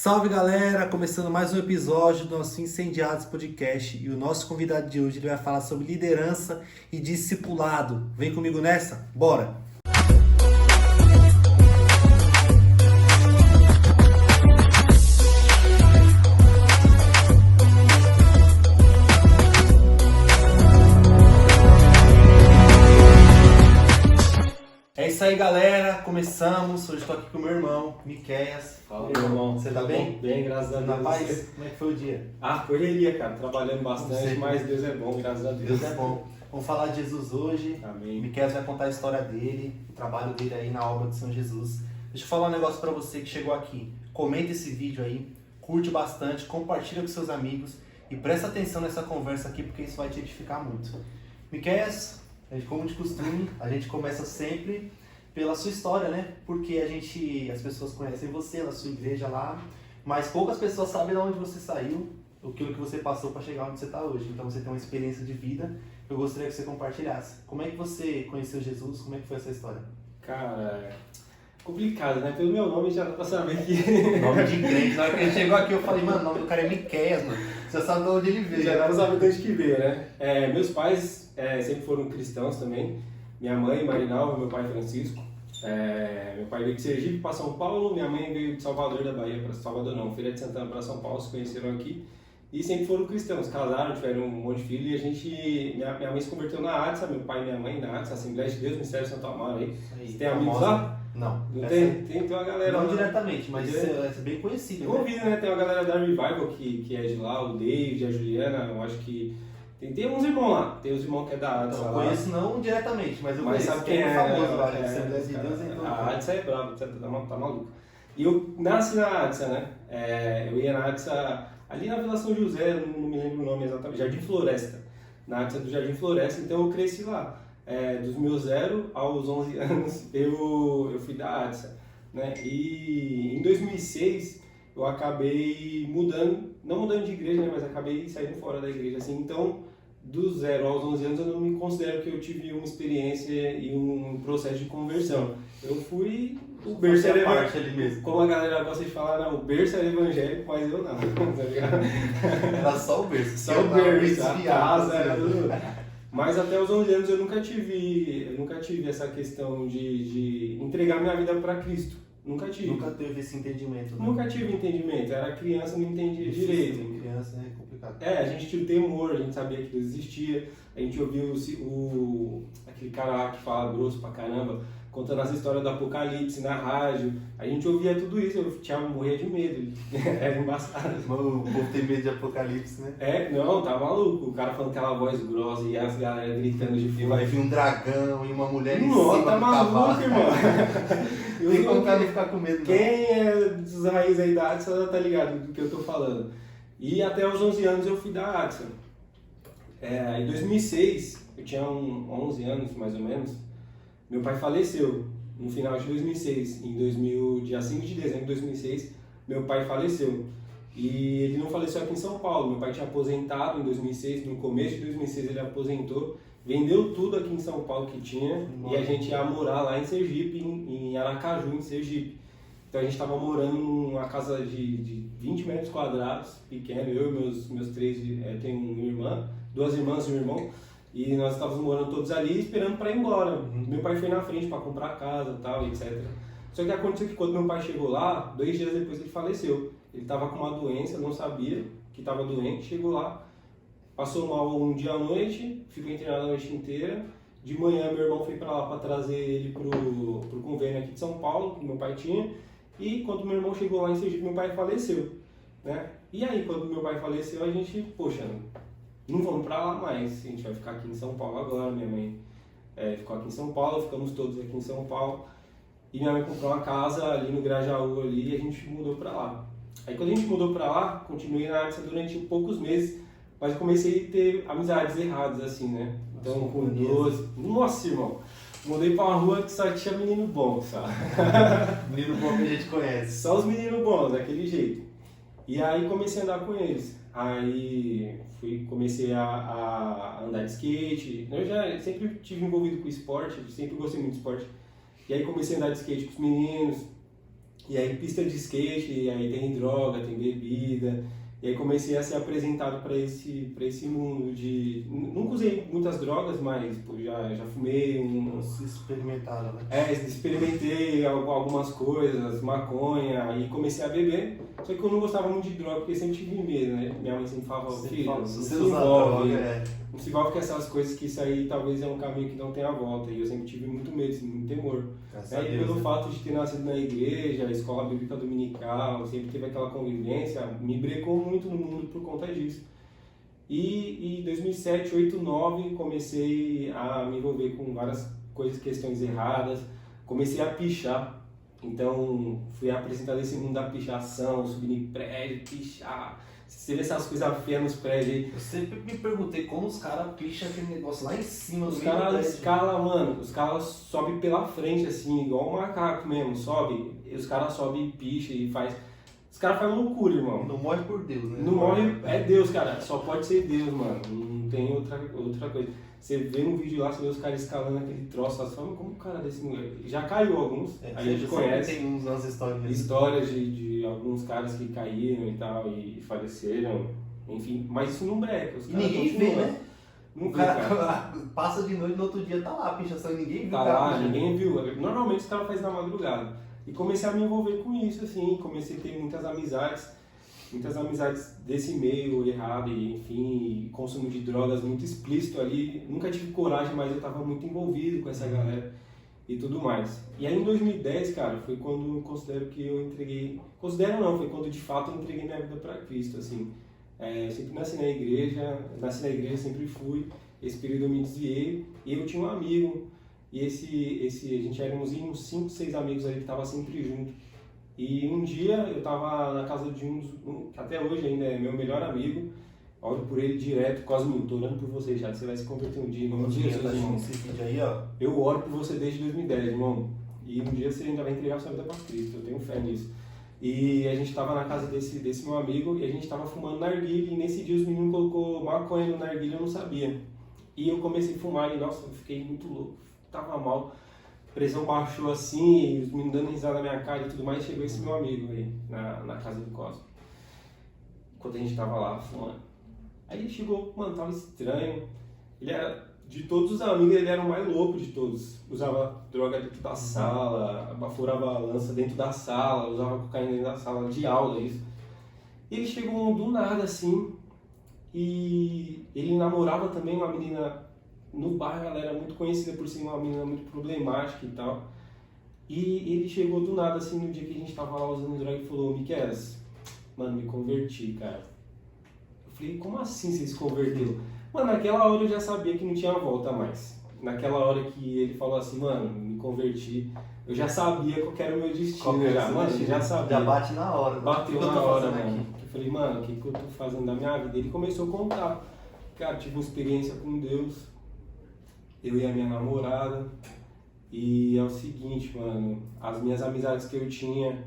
Salve galera, começando mais um episódio do nosso Incendiados Podcast e o nosso convidado de hoje ele vai falar sobre liderança e discipulado. Vem comigo nessa? Bora! É isso aí galera, começamos. Hoje estou aqui com o meu irmão, Miqueias. Fala, meu irmão. Você tá bem? Bem, graças a Deus. Na paz? Como é que foi o dia? Correria, cara. Trabalhando bastante, Você, mas Deus é bom, graças a Deus. Deus é bom. Vamos falar de Jesus hoje. Amém. Miqueias vai contar a história dele, o trabalho dele aí na obra de São Jesus. Deixa eu falar um negócio pra você que chegou aqui. Comenta esse vídeo aí, curte bastante, compartilha com seus amigos e presta atenção nessa conversa aqui porque isso vai te edificar muito. Miqueias, como de costume, a gente começa sempre pela sua história, né? Porque as pessoas conhecem você, na sua igreja lá, mas poucas pessoas sabem de onde você saiu, aquilo que você passou para chegar onde você está hoje. Então você tem uma experiência de vida, eu gostaria que você compartilhasse. Como é que você conheceu Jesus? Como é que foi essa história? Cara, é complicado, né? Pelo meu nome já dá pra saber que... Nome de crente. Na hora que ele chegou aqui eu falei, mano, o nome do cara é Miqueias, mano. Você já sabe de onde ele veio. Já dá pra saber de onde que veio, né? Meus pais sempre foram cristãos também. Minha mãe, Marinalva, meu pai, Francisco. Meu pai veio de Sergipe para São Paulo, minha mãe veio de Salvador da Bahia para Salvador não, Feira de Santana para São Paulo, se conheceram aqui e sempre foram cristãos, casaram, tiveram um monte de filhos e minha mãe se converteu na ADSA, meu pai e minha mãe na ADSA, Assembleia de Deus, Ministério Santo Amaro aí. Você tem amigos lá? Não. Não tem uma galera não lá. diretamente, mas é bem conhecido. Eu ouvi, né? Tem uma galera da Revival que é de lá, o David, a Juliana, eu acho que tem uns irmãos lá, tem os irmãos que é da ADSA. Eu conheço não diretamente, mas eu conheço sabe quem é famoso lá, Assembleia de Deus. Então, a ADSA é brava, tá maluco. E eu nasci na ADSA, né? Eu ia na ADSA ali na Vila São José, não me lembro o nome exatamente, Jardim Floresta. Na ADSA do Jardim Floresta, então eu cresci lá. Dos meus 0 aos 11 anos eu fui da ADSA, né? E em 2006 eu acabei não mudando de igreja, né? Mas acabei saindo fora da igreja, assim, então do 0 aos 11 anos eu não me considero que eu tive uma experiência e um processo de conversão. Eu fui o berço era parte ali mesmo. Como a galera gosta de falar, não, o berço era evangélico, mas eu não, tá ligado? Era só o berço. Só o berço, a casa, era tudo. Mas até os 11 anos eu nunca tive essa questão de entregar minha vida para Cristo. Nunca tive. Nunca teve esse entendimento. Né? Nunca tive entendimento. Era criança, não entendia direito. Criança é complicado. A gente tinha o temor, a gente sabia que Deus existia. A gente ouvia aquele cara lá que fala grosso pra caramba, contando as histórias do Apocalipse na rádio. A gente ouvia tudo isso, morria de medo. Era embaçado. O povo tem medo de Apocalipse, né? Não, tá maluco. O cara falando aquela voz grossa e as galera gritando de E fio. vai vir um dragão e uma mulher em Nossa, cima tá do maluco, cavalo. irmão. Tem como o cara não ficar com medo, não. Quem é dos raízes aí da ADSA tá ligado do que eu tô falando. E até os 11 anos eu fui da ADSA. Em 2006, eu tinha 11 anos mais ou menos, meu pai faleceu no final de 2006. Dia 5 de dezembro de 2006, meu pai faleceu. E ele não faleceu aqui em São Paulo, meu pai tinha aposentado em 2006, no começo de 2006 ele aposentou, vendeu tudo aqui em São Paulo que tinha. Nossa. E a gente ia morar lá em Sergipe, em Aracaju, em Sergipe. Então a gente estava morando numa casa de 20 metros quadrados, pequeno, eu e meus três, tenho uma irmã, 2 irmãs e um irmão, e nós estávamos morando todos ali esperando para ir embora. Meu pai foi na frente para comprar casa e tal, etc. Só que aconteceu que quando meu pai chegou lá, 2 dias depois ele faleceu. Ele estava com uma doença, não sabia que estava doente, chegou lá, passou mal um dia à noite, ficou internado a noite inteira. De manhã meu irmão foi para lá para trazer ele pro convênio aqui de São Paulo, que meu pai tinha. E quando meu irmão chegou lá em Sergipe, meu pai faleceu, né? E aí, quando meu pai faleceu, a gente, poxa, não vamos pra lá mais, a gente vai ficar aqui em São Paulo agora. Minha mãe ficou aqui em São Paulo, ficamos todos aqui em São Paulo. E minha mãe comprou uma casa ali no Grajaú ali e a gente mudou pra lá. Aí quando a gente mudou pra lá, continuei na ADSA durante poucos meses, mas comecei a ter amizades erradas, assim, né? Então, com 12... Nossa, irmão! Mudei pra uma rua que só tinha menino bom, sabe? Menino bom que a gente conhece. Só os meninos bons, daquele jeito. E aí comecei a andar com eles. Aí comecei a andar de skate. Eu já sempre tive envolvido com esporte, sempre gostei muito de esporte. E aí comecei a andar de skate com os meninos. E aí pista de skate, e aí tem droga, tem bebida. E aí comecei a ser apresentado para esse mundo de... Nunca usei muitas drogas, mas pô, já fumei Se experimentaram, né? Experimentei algumas coisas, maconha, e comecei a beber. Só que eu não gostava muito de droga, porque sempre tive medo, né? Minha mãe sempre falava, filho, não se envolve, não se envolve com essas coisas, que isso aí talvez é um caminho que não tenha volta. E eu sempre tive muito medo, assim, muito temor. E pelo fato de ter nascido na igreja, escola bíblica dominical, sempre teve aquela convivência, me brecou muito no mundo por conta disso. E em 2007, 8, 9, comecei a me envolver com várias coisas, questões erradas, comecei a pichar. Então, fui apresentado esse mundo da pichação, subir em prédio, pichar. Você vê essas coisas feias nos prédios aí. Eu sempre me perguntei como os caras picham aquele negócio lá em cima. Os caras escalam, mano, os caras sobem pela frente, assim, igual um macaco mesmo, sobe. Os caras sobem e picham e faz... Os caras fazem loucura, irmão. Não morre por Deus, né? Não morre, é Deus, cara. Só pode ser Deus, mano. Não tem outra coisa. Você vê um vídeo lá, você vê os caras escalando aquele troço, você fala, como o cara desse mulher? Já caiu alguns, a gente conhece. Tem umas histórias. Histórias de alguns caras que caíram e tal, e faleceram, enfim. Mas isso não breca. Os caras ninguém vê, né? Não o cara passa de noite, no outro dia tá lá, pichação, ninguém viu. Tá lá, ninguém viu. Normalmente os caras fazem na madrugada. E comecei a me envolver com isso, assim, comecei a ter muitas amizades desse meio errado, e, enfim, consumo de drogas muito explícito ali. Nunca tive coragem, mas eu estava muito envolvido com essa galera e tudo mais. E aí em 2010, cara, foi quando eu considero que eu entreguei... Considero não, foi quando de fato eu entreguei minha vida para Cristo, assim. Eu sempre nasci na igreja, sempre fui. Esse período eu me desviei e eu tinha um amigo. E a gente éramos uns 5, 6 amigos ali que estavam sempre junto. E um dia eu estava na casa de que até hoje ainda é meu melhor amigo, oro por ele direto, Cosminho, tô orando por você já, você vai se converter um dia, em nome de Jesus, irmão. Esse vídeo aí, ó. Eu oro por você desde 2010, irmão. E um dia você ainda vai entregar a sua vida para Cristo, eu tenho fé nisso. E a gente estava na casa desse meu amigo e a gente estava fumando narguilha, e nesse dia os meninos colocou maconha no narguilha, eu não sabia. E eu comecei a fumar e, nossa, eu fiquei muito louco, tava mal. A pressão baixou assim, os meninos dando risada na minha cara e tudo mais, chegou esse meu amigo aí, na casa do Cosmo. Enquanto a gente tava lá fumando. Aí ele chegou, mano, tava estranho. Ele era, de todos os amigos, ele era o mais louco de todos. Usava droga dentro da sala, furava lança dentro da sala, usava cocaína dentro da sala, de aula, isso. E ele chegou do nada assim, e ele namorava também uma menina. No bairro ela era muito conhecida por ser uma menina muito problemática e tal. E ele chegou do nada, assim, no dia que a gente tava lá usando droga e falou, Miquelas, mano, me converti, cara. Eu falei, como assim você se converteu? Mano, naquela hora eu já sabia que não tinha volta mais. Naquela hora que ele falou assim, mano, me converti, eu já sabia qual era o meu destino, mano, eu já sabia. Já bate na hora. Bateu na hora, mano. Eu falei, mano, o que eu tô fazendo da minha vida? Ele começou a contar. Cara, tive uma experiência com Deus. Eu e a minha namorada, e é o seguinte, mano, as minhas amizades que eu tinha,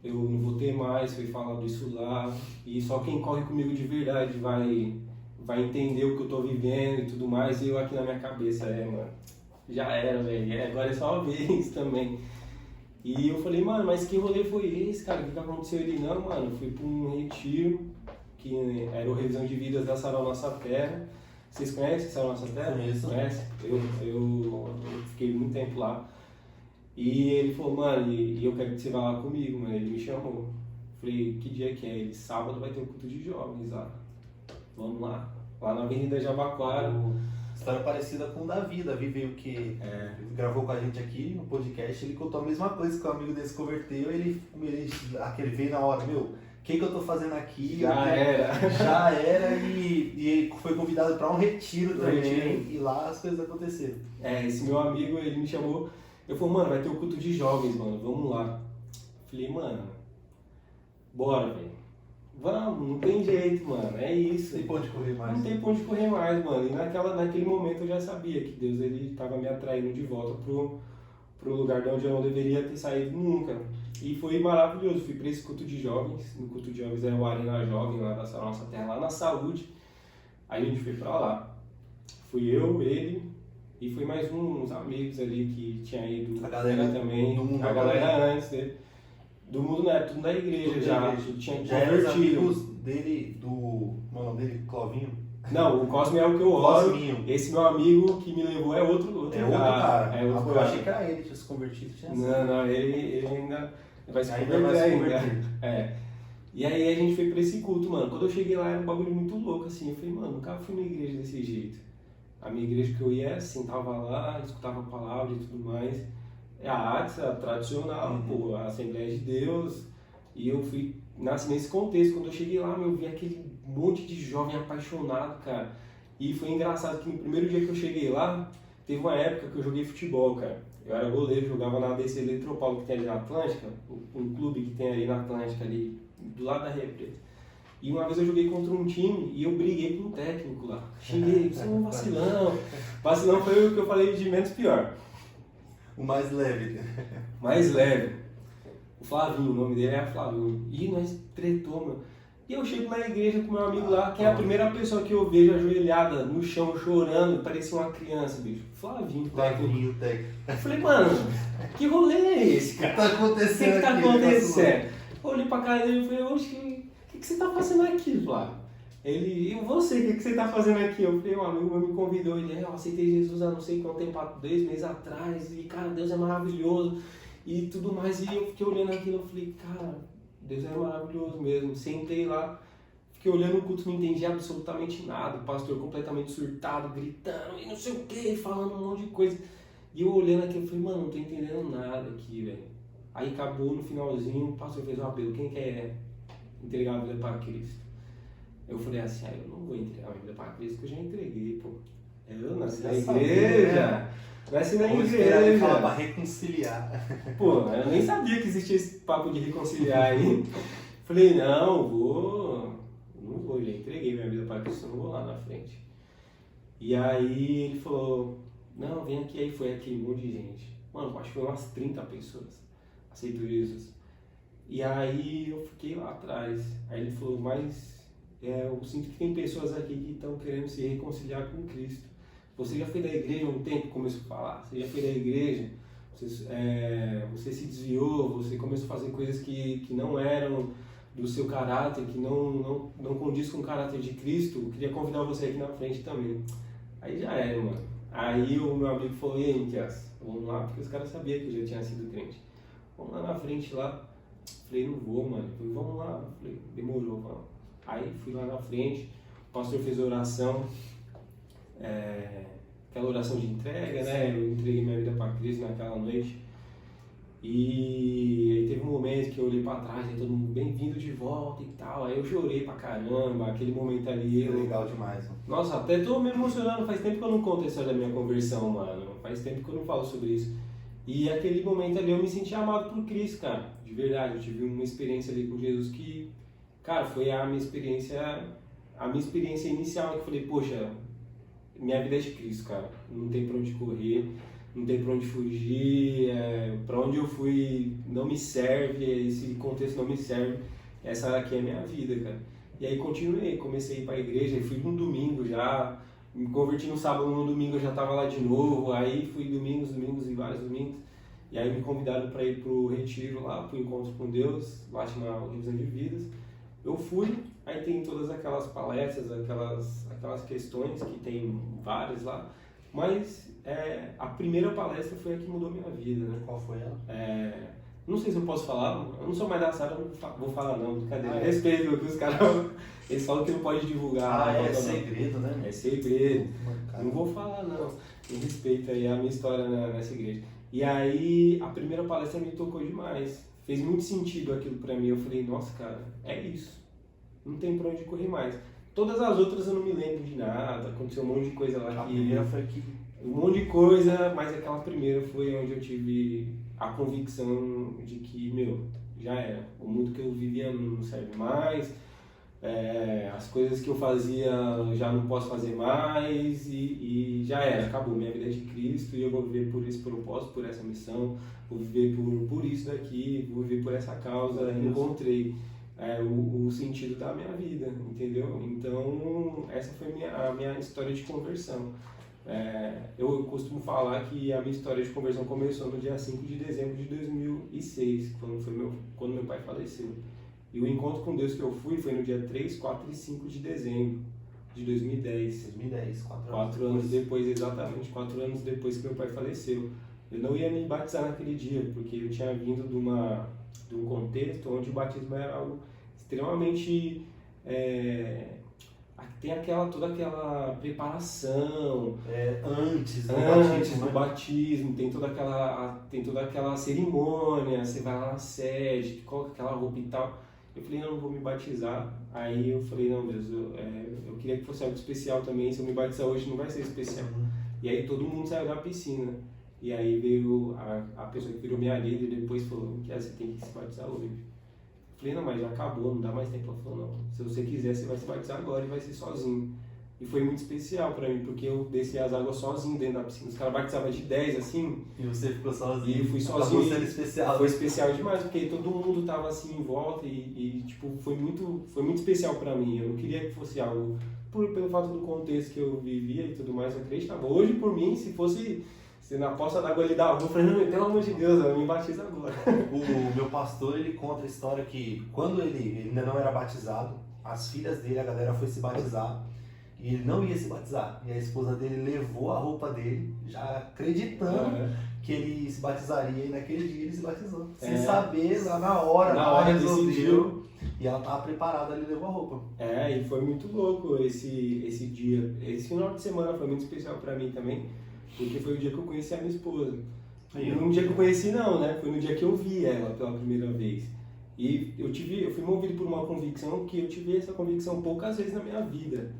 eu não vou ter mais, foi falado isso lá, e só quem corre comigo de verdade vai entender o que eu tô vivendo e tudo mais, e eu aqui na minha cabeça, mano, já era, velho, agora é só a vez também. E eu falei, mano, mas que rolê foi esse, cara, o que aconteceu? Ele, não, mano, eu fui pra um retiro, que era o Revisão de Vidas da Sarau Nossa Terra. Vocês conhecem Sarau Nossa Terra? Conheço. Conhece? Eu fiquei muito tempo lá. E ele falou, mano, e eu quero que você vá lá comigo, mano. Ele me chamou. Falei, que dia que é? Ele, sábado vai ter um culto de jovens lá. Vamos lá. Lá na Avenida Jabaquara. História parecida com o Davi. Davi veio que gravou com a gente aqui no podcast. Ele contou a mesma coisa que o amigo dele se converteu. Aquele veio na hora, meu. O que eu tô fazendo aqui? Já era e foi convidado para um retiro também, e lá as coisas aconteceram. Esse meu amigo, ele me chamou, eu falei, mano, vai ter um culto de jovens, mano, vamos lá. Falei, mano, bora, velho. Vamos, não tem jeito, mano, é isso. Não tem ponto de correr mais. Não tem ponto de correr mais, mano. E naquele momento eu já sabia que Deus, ele tava me atraindo de volta pro lugar de onde eu não deveria ter saído nunca. E foi maravilhoso, fui para esse culto de jovens. No culto de jovens era o Arena Jovem, lá da Nossa Terra, lá na Saúde. Aí a gente foi para lá. Fui eu, ele e foi mais uns amigos ali que tinha ido. A galera também, a galera antes dele. Do mundo não era tudo da igreja Tudo da já. igreja. Tu tinha Já eram os convertido. amigos dele, como é o nome dele? Clovinho? Não, o Cosme é o que eu oro. Cosminho. Esse meu amigo que me levou é outro É outro cara. É outro Eu cara. achei que era ele que tinha se convertido. Tinha Não, ele ainda vai se Ainda converter vai se ainda. converter. É. E aí a gente foi pra esse culto, mano. Quando eu cheguei lá era um bagulho muito louco, assim. Eu falei, mano, nunca fui numa igreja desse jeito. A minha igreja que eu ia, sentava lá, escutava a palavra e tudo mais. É a ATSA, tradicional, pô, a Assembleia de Deus. E eu nasci nesse contexto. Quando eu cheguei lá, eu vi aquele monte de jovem apaixonado, cara. E foi engraçado que no primeiro dia que eu cheguei lá, teve uma época que eu joguei futebol, cara. Eu era goleiro, jogava na ABC Eletropaulo, que tem ali na Atlântica, um clube que tem ali na Atlântica, ali do lado da Represa. E uma vez eu joguei contra um time e eu briguei com um técnico lá. Xinguei, você é um vacilão. Vacilão foi o que eu falei de menos pior. O mais leve. Mais leve. O Flavinho, o nome dele é Flavinho. E nós tretou, meu. E eu chego na igreja com meu amigo lá, que é a primeira pessoa que eu vejo ajoelhada no chão, chorando, parecia uma criança, bicho. Flavinho, Clovinho, técnico. Eu falei, mano, que rolê é esse, O que cara? tá acontecendo O que tá aqui? acontecendo? Eu olhei pra cara dele e falei, oxe, o que você tá fazendo aqui, Flávio? Ele, e você, o que você tá fazendo aqui? Eu falei, um amigo meu me convidou, ele, eu aceitei Jesus há não sei quanto tempo, há 2 meses atrás, e cara, Deus é maravilhoso, e tudo mais, e eu fiquei olhando aquilo, eu falei, cara, Deus é maravilhoso mesmo. Sentei lá, fiquei olhando o culto, não entendi absolutamente nada, o pastor completamente surtado, gritando, e não sei o que, falando um monte de coisa. E eu olhando aqui, eu falei, mano, não tô entendendo nada aqui, velho. Aí acabou no finalzinho, o pastor fez um apelo, quem quer entregar a vida para Cristo? Eu falei assim, eu não vou entregar a vida para Cristo, porque eu já entreguei, pô. Eu nasci na igreja, nasci na Vamos esperar ele falar pra igreja. reconciliar. Pô, eu nem sabia que existia esse papo de reconciliar aí. Falei, não vou, já entreguei minha vida para Cristo, não vou lá na frente. E aí ele falou, não, vem aqui, aí foi aquele monte de gente. Mano, acho que foi umas 30 pessoas aceitou Jesus. E aí eu fiquei lá atrás. Aí ele falou, mas eu sinto que tem pessoas aqui que estão querendo se reconciliar com Cristo. Você já foi da igreja há um tempo, começou a falar. Você já foi da igreja, você se desviou, você começou a fazer coisas que não eram do seu caráter, que não condiz com o caráter de Cristo. Eu queria convidar você aqui na frente também. Aí já era, mano. Aí o meu amigo falou, e aí, Matias, vamos lá, porque os caras sabiam que eu já tinha sido crente. Vamos lá na frente lá. Falei, não vou, mano. Falei, vamos lá. Falei, demorou, vamos. Aí fui lá na frente, o pastor fez a oração, aquela oração de entrega, né? Eu entreguei minha vida para Cristo naquela noite. E aí teve um momento que eu olhei para trás, aí todo mundo bem-vindo de volta e tal. Aí eu chorei pra caramba, aquele momento ali. Legal demais, mano. Nossa, até tô me emocionando, faz tempo que eu não conto a história da minha conversão, mano. Faz tempo que eu não falo sobre isso. E aquele momento ali eu me senti amado por Cristo, cara. De verdade, eu tive uma experiência ali com Jesus que, cara, foi a minha experiência inicial, que eu falei, poxa, minha vida é de Cristo, cara. Não tem pra onde correr, não tem pra onde fugir, pra onde eu fui não me serve, esse contexto não me serve. Essa aqui é a minha vida, cara. E aí continuei, comecei a ir pra igreja, fui num domingo já, me converti no sábado, no domingo eu já estava lá de novo, aí fui domingos e vários domingos, e aí me convidaram para ir pro retiro lá, pro encontro com Deus, lá chama Revisão de Vidas. Eu fui, aí tem todas aquelas palestras, aquelas questões, que tem várias lá, mas a primeira palestra foi a que mudou minha vida, né? Qual foi ela? Não sei se eu posso falar, eu não sou mais da sala, eu não vou falar não, brincadeira. Respeito o que os caras, eles falam que não pode divulgar. É segredo, né? É segredo, Cara. não vou falar não, em respeito aí a minha história nessa igreja. E aí, a primeira palestra me tocou demais, fez muito sentido aquilo pra mim, eu falei, nossa cara, é isso, não tem pra onde correr mais. Todas as outras eu não me lembro de nada, aconteceu um monte de coisa lá. A primeira foi aqui. Um monte de coisa, mas aquela primeira foi onde eu tive a convicção de que, já era. O mundo que eu vivia não serve mais, as coisas que eu fazia já não posso fazer mais e já era. Acabou, minha vida é de Cristo e eu vou viver por esse propósito, por essa missão, vou viver por isso daqui, vou viver por essa causa. Encontrei o sentido da minha vida, entendeu? Então, essa foi a minha história de conversão. Eu costumo falar que a minha história de conversão começou no dia 5 de dezembro de 2006, quando meu pai faleceu. E o encontro com Deus que eu fui foi no dia 3, 4 e 5 de dezembro de 2010. 2010, 4 anos depois, exatamente, 4 anos depois que meu pai faleceu. Eu não ia me batizar naquele dia, porque eu tinha vindo de um contexto onde o batismo era algo extremamente... tem toda aquela preparação antes do batismo, tem toda aquela cerimônia, você vai lá na sede, coloca aquela roupa e tal. Eu falei, não vou me batizar. Aí eu falei, não, Deus, eu queria que fosse algo especial também, se eu me batizar hoje não vai ser especial. E aí todo mundo saiu da piscina. E aí veio a pessoa que virou minha líder e depois falou que você tem que se batizar hoje. Eu falei, não, mas já acabou, não dá mais tempo. Ela falou, não, se você quiser, você vai se batizar agora e vai ser sozinho. E foi muito especial pra mim, porque eu desci as águas sozinho dentro da piscina. Os caras batizavam de 10, assim. E você ficou sozinho. E eu fui sozinho. Sendo especial. Foi especial demais, porque todo mundo tava assim em volta tipo, foi muito especial pra mim. Eu não queria que fosse algo, pelo fato do contexto que eu vivia e tudo mais, eu acreditava. Hoje, por mim, se fosse na poça d'água ele dá, eu falei, não, pelo amor de Deus, eu me batizo agora. O meu pastor, ele conta a história que quando ele ainda não era batizado, as filhas dele, a galera foi se batizar, e ele não ia se batizar. E a esposa dele levou a roupa dele, já acreditando que ele se batizaria, e naquele dia ele se batizou. Sem saber, lá na hora resolveu. E ela estava preparada, ele levou a roupa. E foi muito louco esse dia. Esse final de semana foi muito especial pra mim também, porque foi o dia que eu conheci a minha esposa. No dia que eu conheci não, né? Foi no dia que eu vi ela pela primeira vez. E eu fui movido por uma convicção que eu tive essa convicção poucas vezes na minha vida.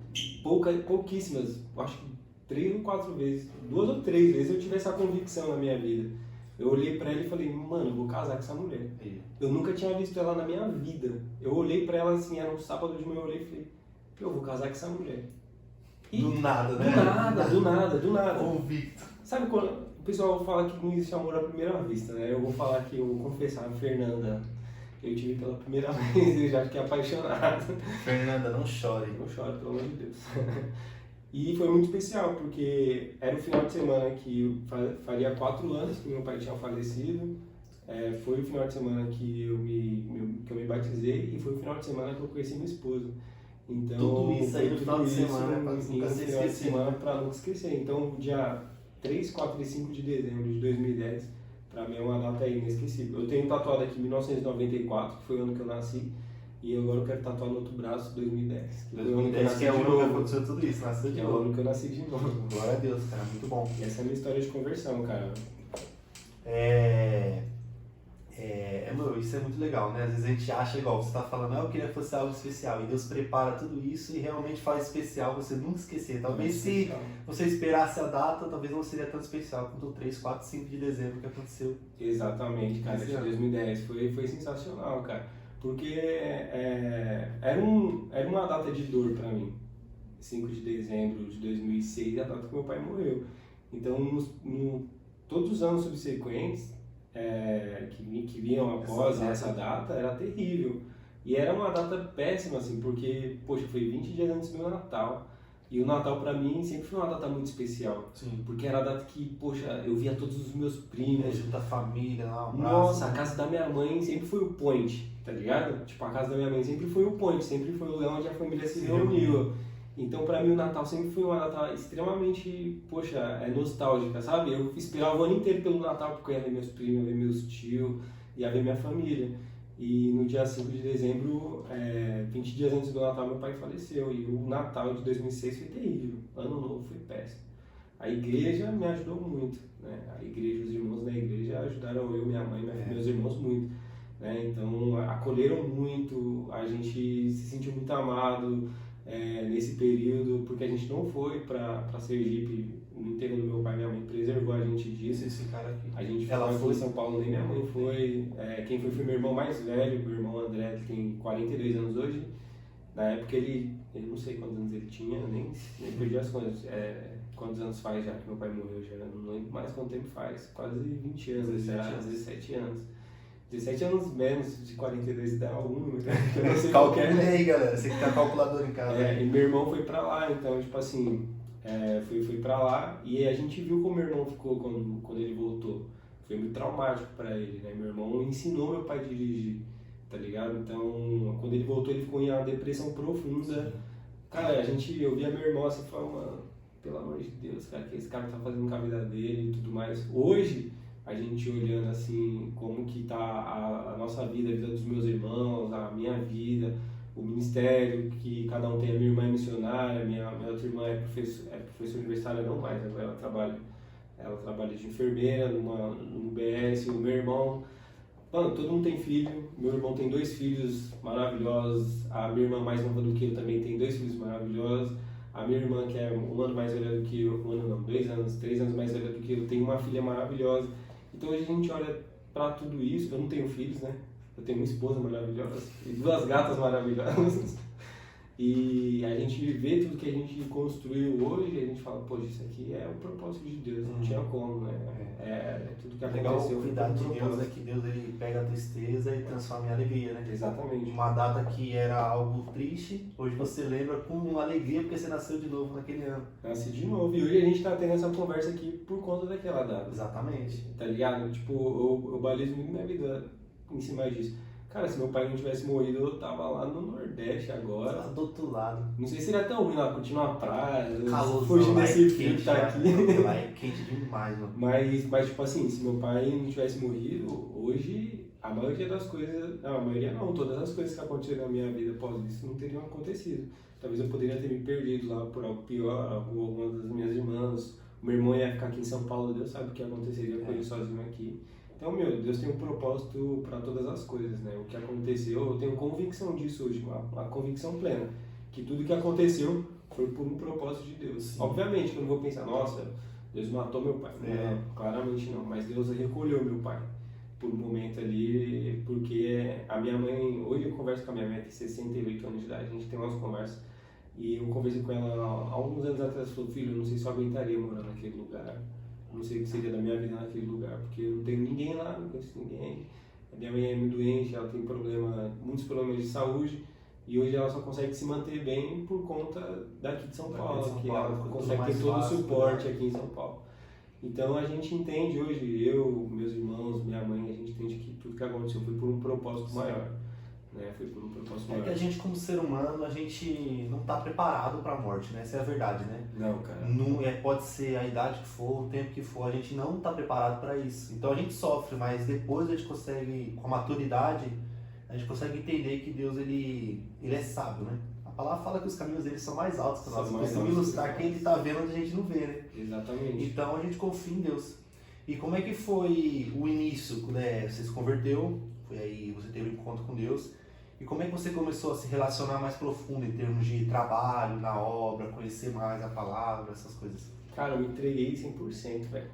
Pouquíssimas. Acho que 3 ou 4 vezes. 2 ou 3 vezes eu tive essa convicção na minha vida. Eu olhei pra ela e falei, mano, eu vou casar com essa mulher. Eu nunca tinha visto ela na minha vida. Eu olhei pra ela assim, era um sábado de manhã, eu olhei e falei, eu vou casar com essa mulher. E do nada, né? Do nada. Convicto. Sabe quando o pessoal fala que não existe amor à primeira vista, né? Eu vou falar que eu vou confessar, a Fernanda, eu tive pela primeira vez e já fiquei apaixonado. Fernanda, não chore. Não chore, pelo amor de Deus. E foi muito especial, porque era o final de semana que faria 4 anos que meu pai tinha falecido. Foi o final de semana que eu me batizei e foi o final de semana que eu conheci minha esposa. Então, tudo isso aí no final de semana, para nunca se esquecer. Para nunca esquecer. Então, dia 3, 4 e 5 de dezembro de 2010, para mim é uma data inesquecível. Eu tenho tatuado aqui 1994, que foi o ano que eu nasci, e agora eu quero tatuar no outro braço 2010. 2010 que é o ano que aconteceu tudo isso, nasceu de novo. É o ano que eu nasci de novo. Glória a Deus, cara, muito bom. E essa é a minha história de conversão, cara. Isso é muito legal, né? Às vezes a gente acha, igual você tá falando, eu queria que fosse algo especial, e Deus prepara tudo isso e realmente faz especial, você nunca esquecer. Talvez se você esperasse a data, talvez não seria tão especial quanto o 3, 4, 5 de dezembro que aconteceu. Exatamente, cara, de 2010. Foi sensacional, cara. Porque era uma data de dor pra mim. 5 de dezembro de 2006 é a data que meu pai morreu. Então, todos os anos subsequentes, que vinham após essa data, era terrível. E era uma data péssima, assim, porque, poxa, foi 20 dias antes do meu Natal. E o Natal pra mim sempre foi uma data muito especial. Sim. Porque era a data que, poxa, eu via todos os meus primos. Junto a família, lá, um Nossa, a casa da minha mãe sempre foi o point, tá ligado? Tipo, a casa da minha mãe sempre foi o point, sempre foi o lugar onde a família se reuniu. Então, pra mim, o Natal sempre foi uma data extremamente, poxa, nostálgica, sabe? Eu esperava o ano inteiro pelo Natal, porque eu ia ver meus primos, ia ver meus tios, ia ver minha família. E no dia 5 de dezembro, 20 dias antes do Natal, meu pai faleceu. E o Natal de 2006 foi terrível. Ano novo foi péssimo. A igreja me ajudou muito, né? A igreja, os irmãos da igreja ajudaram eu, minha mãe, meus irmãos muito. Né? Então, acolheram muito, a gente se sentiu muito amado nesse período, porque a gente não foi para Sergipe, no enterro do meu pai e minha mãe preservou a gente disso. Esse cara aqui. A gente Ela foi em São Paulo, nem minha mãe foi. Quem foi meu irmão mais velho, meu irmão André, que tem 42 anos hoje. Na época ele não sei quantos anos ele tinha, nem perdi as contas. Quantos anos faz já que meu pai morreu? Já não lembro mais quanto tempo faz. Quase 20 anos, 17 anos. 17 anos menos de 42 dá algum número. Calcule aí, galera. Você que tá calculador em casa. E meu irmão foi pra lá, então, tipo assim, Fui pra lá e a gente viu como meu irmão ficou quando ele voltou. Foi muito traumático pra ele, né? Meu irmão ensinou meu pai a dirigir, tá ligado? Então, quando ele voltou, ele ficou em uma depressão profunda. Cara, eu via meu irmão assim e falava, mano, pelo amor de Deus, cara, que esse cara tá fazendo com a vida dele e tudo mais. Hoje, a gente olhando assim, como que tá a nossa vida, a vida dos meus irmãos, a minha vida, o ministério, que cada um tem. A minha irmã é missionária, minha outra irmã é professora universitária, não mais, agora ela trabalha de enfermeira no UBS, o meu irmão, mano, todo mundo tem filho, meu irmão tem 2 filhos maravilhosos, a minha irmã mais nova do que eu também tem 2 filhos maravilhosos, a minha irmã que é 1 ano mais velha do que eu, 1 ano não, 2 anos, 3 anos mais velha do que eu, tem uma filha maravilhosa. Então hoje a gente olha pra tudo isso, eu não tenho filhos, né? Eu tenho uma esposa maravilhosa e 2 gatas maravilhosas. E a gente vê tudo que a gente construiu hoje e a gente fala, poxa, isso aqui é o propósito de Deus, não tinha como, né? Tudo que Legal, aconteceu. o cuidado de Deus é que Deus ele pega a tristeza e transforma em alegria, né? Exatamente. Uma data que era algo triste, hoje você lembra com uma alegria porque você nasceu de novo naquele ano. Nasci de novo. E hoje a gente tá tendo essa conversa aqui por conta daquela data. Exatamente. Tá ligado? Tipo, eu balizo muito minha vida em cima disso. Cara, se meu pai não tivesse morrido, eu tava lá no Nordeste agora. Lá do outro lado. Não sei se seria tão ruim lá, curtir uma praia, Calor, fugir lá desse é frio quente, que tá aqui. Lá é quente demais, mano. Mas, tipo assim, se meu pai não tivesse morrido, hoje a maioria das coisas, não, a maioria não, todas as coisas que aconteceram na minha vida após isso não teriam acontecido. Talvez eu poderia ter me perdido lá por algo pior, alguma das minhas irmãs. O meu irmão ia ficar aqui em São Paulo, Deus sabe o que aconteceria com ele sozinho aqui. Então, Deus tem um propósito para todas as coisas, né? O que aconteceu, eu tenho convicção disso hoje, uma convicção plena, que tudo que aconteceu foi por um propósito de Deus. Sim. Obviamente que eu não vou pensar, nossa, Deus matou meu pai. Não, claramente não, mas Deus recolheu meu pai por um momento ali, porque a minha mãe, hoje eu converso com a minha mãe, tem 68 anos de idade, a gente tem umas conversas, e eu conversei com ela há alguns anos atrás, falou, filho, eu não sei se eu aguentaria morar naquele lugar. Não sei o que seria da minha vida naquele lugar, porque eu não tenho ninguém lá, não conheço ninguém. A minha mãe é muito doente, ela tem muitos problemas de saúde, e hoje ela só consegue se manter bem por conta daqui de São Paulo, que ela consegue ter todo o suporte aqui em São Paulo. Então a gente entende hoje, eu, meus irmãos, minha mãe, a gente entende que tudo que aconteceu foi por um propósito maior. Né? Foi por um propósito maior. É que a gente, como ser humano, a gente não está preparado para a morte, né? Essa é a verdade, né? Não, cara. Não, pode ser a idade que for, o tempo que for, a gente não está preparado para isso. Então a gente sofre, mas depois a gente consegue, com a maturidade, a gente consegue entender que Deus ele é sábio, né? A palavra fala que os caminhos dele são mais altos que nós. Costuma ilustrar que ele está vendo onde a gente não vê, né? Exatamente. Então a gente confia em Deus. E como é que foi o início, né? Você se converteu, foi aí você teve um encontro com Deus. E como é que você começou a se relacionar mais profundo em termos de trabalho, na obra, conhecer mais a palavra, essas coisas? Cara, eu me entreguei 100%, velho.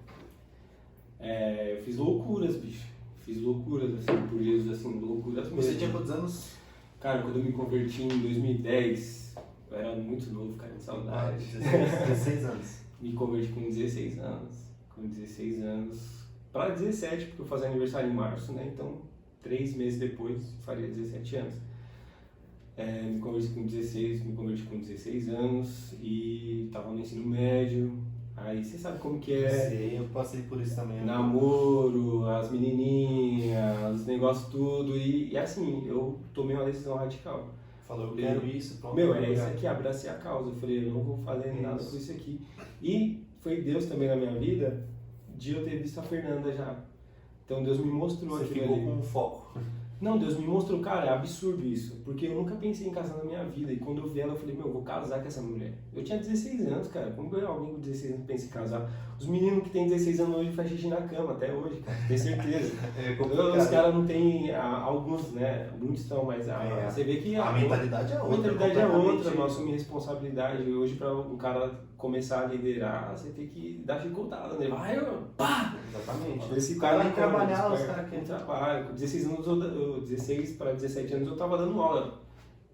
Eu fiz loucuras, bicho. Fiz loucuras, assim, por Jesus, assim, loucuras mesmo. Você tinha quantos anos? Cara, quando eu me converti em 2010, eu era muito novo, cara, de saudade. 16 anos. Me converti com 16 anos. Com 16 anos. Pra 17, porque eu fazia aniversário em março, né? Então, 3 meses depois, faria 17 anos. Me converti com 16 anos e tava no ensino médio. Aí você sabe como que é. Sei, eu passei por isso também. Namoro, as menininhas, os negócios tudo. E assim, eu tomei uma decisão radical. Falou, eu quero isso, pronto. Isso aqui, abracei a causa. Eu falei, eu não vou fazer nada com isso aqui. E foi Deus também na minha vida de eu ter visto a Fernanda já. Então Deus me mostrou Você aquilo ficou ali. com um foco. Não, Deus me mostrou, cara, é absurdo isso. Porque eu nunca pensei em casar na minha vida. E quando eu vi ela, eu falei, eu vou casar com essa mulher. Eu tinha 16 anos, cara. Como que alguém com 16 anos pensa em casar? Os meninos que têm 16 anos hoje fazem xixi na cama, até hoje, cara. Tenho certeza. Os caras não têm, alguns, né? Muitos estão, mas você vê que a mentalidade é outra. A mentalidade é outra, não assumir responsabilidade. Hoje, para um cara começar a liderar, você tem que dar chicotada, né? Vai, pá! Exatamente. Esse cara nem trabalhar, os caras querem trabalho. Com 16 anos, 16 para 17 anos eu tava dando aula.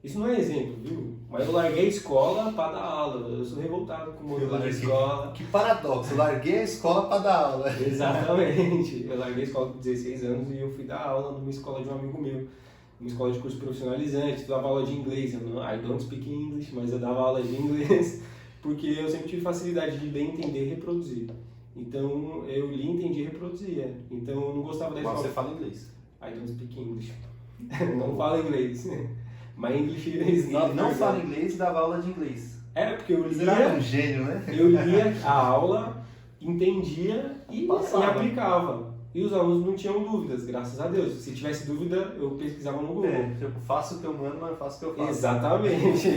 Isso não é exemplo, viu? Mas eu larguei a escola para dar aula. Eu sou revoltado com o modelo da escola. Que paradoxo, eu larguei a escola para dar aula. Exatamente. Eu larguei a escola com 16 anos e eu fui dar aula numa escola de um amigo meu. Uma escola de curso profissionalizante, eu dava aula de inglês. I don't speak English, mas eu dava aula de inglês. porque eu sempre tive facilidade de ler, entender e reproduzir. Então, eu li, entendi e reproduzia. Então, eu não gostava da Agora escola. você fala inglês. I don't speak English. Não falo inglês. My English is not Ele não very fala good. inglês e dava aula de inglês. É, porque eu Você era um lia, gênio, né? a aula, entendia e Passava. aplicava. E os alunos não tinham dúvidas, graças a Deus. Se tivesse dúvida, eu pesquisava no Google. Tipo, faço o que eu mando, mas faço o que eu faço. Exatamente.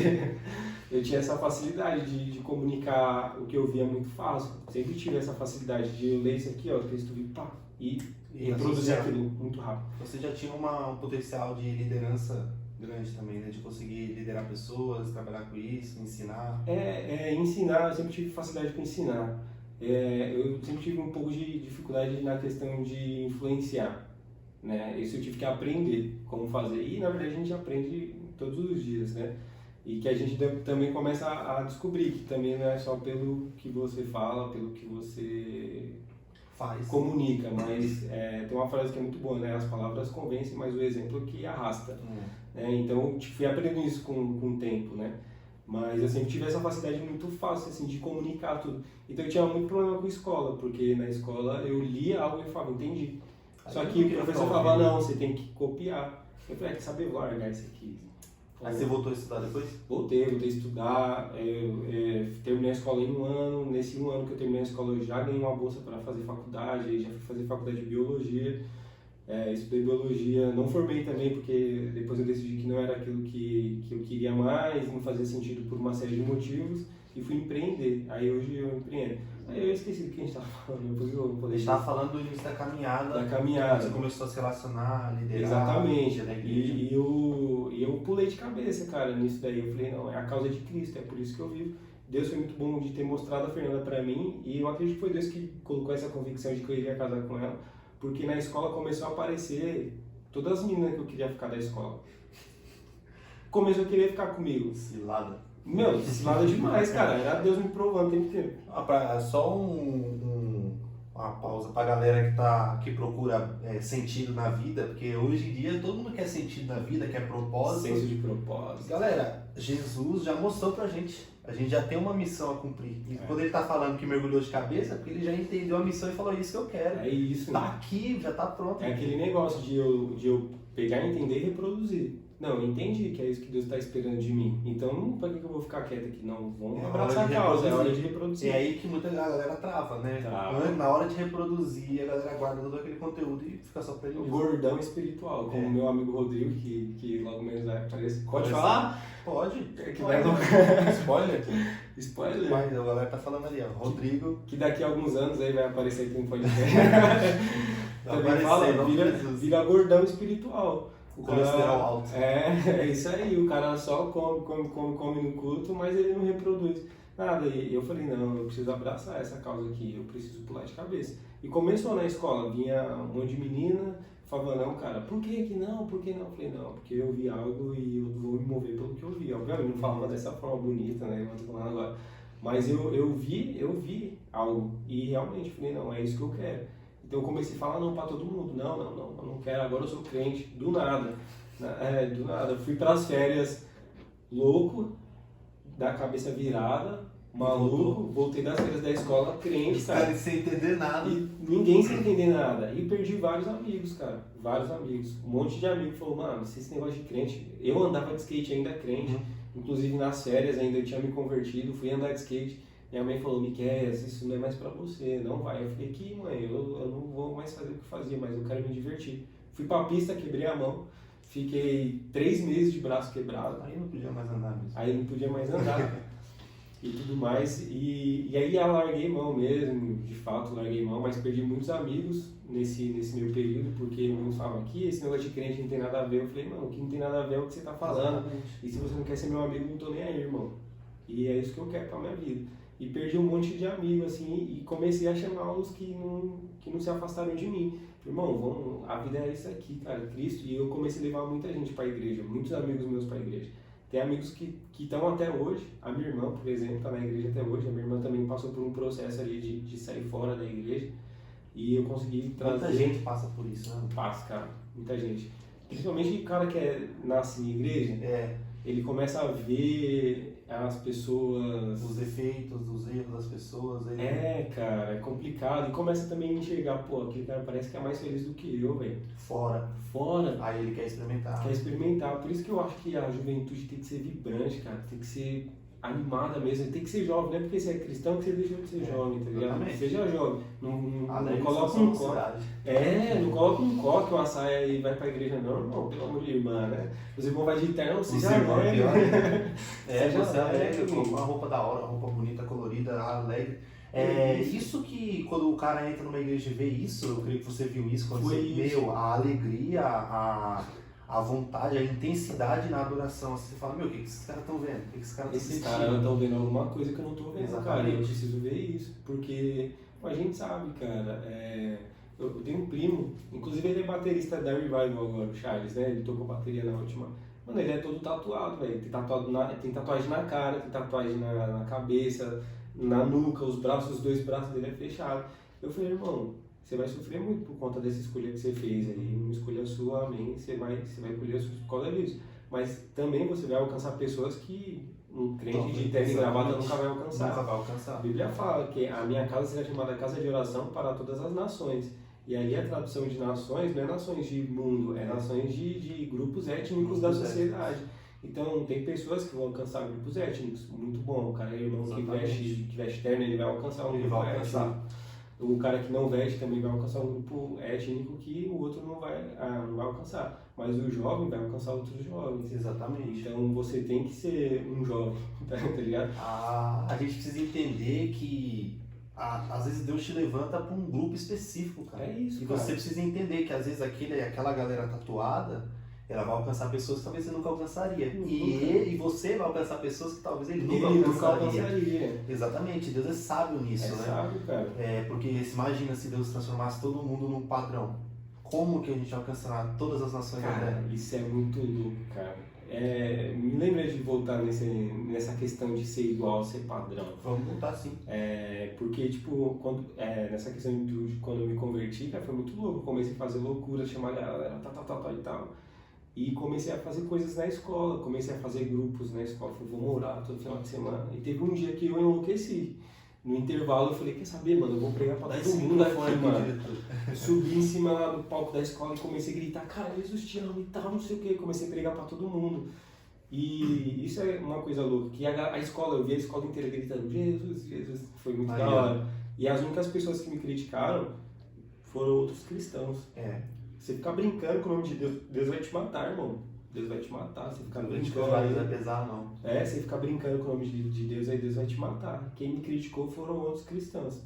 Eu tinha essa facilidade de comunicar o que eu via muito fácil. Sempre tive essa facilidade de eu ler isso aqui, ó, texto vi, pá, e reproduzir associar. aquilo muito rápido. Você já tinha um potencial de liderança grande também, né? De conseguir liderar pessoas, trabalhar com isso, ensinar. Ensinar, eu sempre tive facilidade para ensinar. Eu sempre tive um pouco de dificuldade na questão de influenciar, né? Isso eu tive que aprender como fazer. E, na verdade, a gente aprende todos os dias, né? E que a gente também começa a descobrir que também não é só pelo que você fala, pelo que você Faz. comunica, mas tem uma frase que é muito boa, né? As palavras convencem, mas o exemplo que arrasta. Então, fui aprendendo isso com o tempo, né? Mas eu sempre tive essa facilidade muito fácil, assim, de comunicar tudo. Então eu tinha muito problema com a escola, porque na escola eu lia algo e falava, entendi. Só que o professor falava, não, você tem que copiar. Eu falei, quer saber, vou largar isso aqui. Aí você voltou a estudar depois? Voltei a estudar, terminei a escola em um ano. Nesse um ano que eu terminei a escola, eu já ganhei uma bolsa para fazer faculdade, aí já fui fazer faculdade de biologia. Estudei biologia, não formei também porque depois eu decidi que não era aquilo que eu queria mais, não fazia sentido por uma série de motivos e fui empreender. Aí hoje eu empreendo. Aí eu esqueci do que a gente estava falando, depois eu vou A gente deixar. estava falando do início da caminhada. Da caminhada. Você começou a se relacionar, liderar. Exatamente. Da igreja. E eu pulei de cabeça, cara, nisso daí. Eu falei, não, é a causa de Cristo, é por isso que eu vivo. Deus foi muito bom de ter mostrado a Fernanda pra mim e eu acredito que foi Deus que colocou essa convicção de que eu iria casar com ela. Porque na escola começou a aparecer todas as meninas que eu queria ficar da escola. Começou a querer ficar comigo. Cilada. Meu, cilada demais, cara. Era Deus me provando o tempo inteiro. Só uma pausa pra galera que procura sentido na vida, porque hoje em dia todo mundo quer sentido na vida, quer propósito. Senso de propósito. Galera, Jesus já mostrou pra gente. A gente já tem uma missão a cumprir. E quando ele tá falando que mergulhou de cabeça, é porque ele já entendeu a missão e falou, isso que eu quero. É isso. Tá aqui, já tá pronto. É aquele negócio de eu pegar, entender e reproduzir. Não, eu entendi que é isso que Deus está esperando de mim. Então, pra que eu vou ficar quieto aqui? Não, vamos abraçar a causa, é hora de reproduzir. É aí que muita galera trava, né? Na hora de reproduzir, a galera guarda todo aquele conteúdo e fica só pra ele. O gordão espiritual, como o meu amigo Rodrigo, que logo menos vai aparecer. Pode falar? Pode. Que Pode. Spoiler? Spoiler. Mas a galera tá falando ali, ó. Rodrigo. Que daqui a alguns anos aí vai aparecer aqui no podcast. Também Aparecer, vira gordão espiritual. O colesterol alto. É isso aí, o cara só come no culto, mas ele não reproduz nada. E eu falei, não, eu preciso abraçar essa causa aqui, eu preciso pular de cabeça. E começou na escola, vinha um monte de menina, falava, não, cara, por que não? Por que não? Eu falei, não, porque eu vi algo e eu vou me mover pelo que eu vi. Obviamente, não falava dessa forma bonita, né, igual eu tô falando agora. Mas eu vi algo e realmente falei, não, é isso que eu quero. Então eu comecei a falar não pra todo mundo, não, eu não quero, agora eu sou crente, do nada. Do nada, fui pras férias louco, da cabeça virada, maluco, voltei das férias da escola crente, cara. Sem entender nada. E ninguém sem entender nada. E perdi vários amigos, cara, vários amigos. Um monte de amigo falou, mano, esse negócio de crente, eu andava de skate ainda crente, inclusive nas férias ainda eu tinha me convertido, fui andar de skate. Minha mãe falou, Miqueias, isso não é mais pra você, não vai. Eu falei, aqui mãe, eu não vou mais fazer o que fazia, mas eu quero me divertir. Fui pra pista, quebrei a mão, fiquei 3 meses de braço quebrado. Aí não podia mais andar mesmo. Aí não podia mais andar e tudo mais. E aí eu larguei mão mesmo, de fato larguei mão, mas perdi muitos amigos nesse meu período, porque alguns falavam que esse negócio de crente não tem nada a ver. Eu falei, mano, o que não tem nada a ver é o que você tá falando. Exatamente. E se você não quer ser meu amigo, não tô nem aí, irmão. E é isso que eu quero pra minha vida. E perdi um monte de amigos, assim, e comecei a chamar os que não se afastaram de mim. Irmão, a vida é isso aqui, cara, Cristo. E eu comecei a levar muita gente para a igreja, muitos amigos meus para a igreja. Tem amigos que estão até hoje, a minha irmã, por exemplo, está na igreja até hoje. A minha irmã também passou por um processo ali de sair fora da igreja. E eu consegui trazer... Muita gente passa por isso, né? Passa, cara, muita gente. Principalmente o cara que nasce em igreja. ele começa a ver as pessoas... Os defeitos, os erros das pessoas. Ele... cara, é complicado. E começa também a enxergar, pô, aquele cara parece que é mais feliz do que eu, velho. Fora. Aí ele quer experimentar. Quer experimentar. Por isso que eu acho que a juventude tem que ser vibrante, cara. Tem que ser animada mesmo. Tem que ser jovem. Não é porque você é cristão que você deixou de ser jovem, tá ligado? Exatamente. Seja jovem. Não coloca um um coque. Não coloca um coque, uma saia e vai pra igreja, não, irmão. Pelo amor de irmã, né? Os irmãos vão de terno, você já velho. Você é alegre, com uma roupa da hora, uma roupa bonita, colorida, alegre. Isso que quando o cara entra numa igreja e vê isso, eu creio que você viu isso, quando a alegria, a vontade, a intensidade na adoração. Você fala, o que esses caras estão vendo? O que esses caras estão sentindo? Esses caras estão vendo alguma coisa que eu não estou vendo, Exatamente. cara. Eu preciso ver isso, porque a gente sabe, cara. Eu tenho um primo, inclusive ele é baterista da Revival agora, o Charles, né? Ele tocou bateria na última. Mano, ele é todo tatuado, velho. Tem tatuagem na cara, tem tatuagem na cabeça, na nuca, os dois braços dele é fechado. Eu falei, irmão, você vai sofrer muito por conta dessa escolha que você fez aí. Uma escolha sua, amém. Você vai colher a sua escolha disso. Mas também você vai alcançar pessoas que um crente de terno e gravata nunca vai alcançar. Nunca vai alcançar. A Bíblia fala que a minha casa será chamada casa de oração para todas as nações. E ali a tradução de nações não é nações de mundo, é nações de grupos étnicos da sociedade. Então, tem pessoas que vão alcançar grupos étnicos, muito bom. O cara é irmão que veste terno, ele vai alcançar um grupo étnico. O cara que não veste também vai alcançar um grupo étnico que o outro não vai alcançar. Mas o jovem vai alcançar outros jovens. Exatamente. Então, você tem que ser um jovem, tá ligado? A gente precisa entender que às vezes Deus te levanta para um grupo específico, cara. É isso, e cara. você precisa entender que às vezes aquela galera tatuada, ela vai alcançar pessoas que talvez você nunca alcançaria. E você vai alcançar pessoas que talvez ele nunca alcançaria. Exatamente, Deus é sábio nisso, né? Sábio, cara. Porque imagina se Deus transformasse todo mundo num padrão. Como que a gente alcançará todas as nações da Terra? Isso é muito louco, cara. Me lembra de voltar nessa questão de ser igual, ser padrão. Vamos voltar, sim. Porque, tipo, nessa questão de quando eu me converti, cara, foi muito louco. Eu comecei a fazer loucura, chamar a galera, tal e tal. E comecei a fazer coisas na escola, comecei a fazer grupos na escola. Falei, vou morar todo final de semana. E teve um dia que eu enlouqueci. No intervalo eu falei, quer saber, mano, eu vou pregar pra todo mundo aqui, mano. Eu subi em cima lá do palco da escola e comecei a gritar, cara, Jesus te ama e tal, não sei o que. Comecei a pregar pra todo mundo. E isso é uma coisa louca, que a escola, eu vi a escola inteira gritando, Jesus, Jesus, foi muito da hora. E as únicas pessoas que me criticaram foram outros cristãos. Você ficar brincando com o nome de Deus, Deus vai te matar, irmão. Deus vai te matar. Você ficar brincando. Não vai pesar, não. Você ficar brincando com o nome de Deus, aí Deus vai te matar. Quem me criticou foram outros cristãos.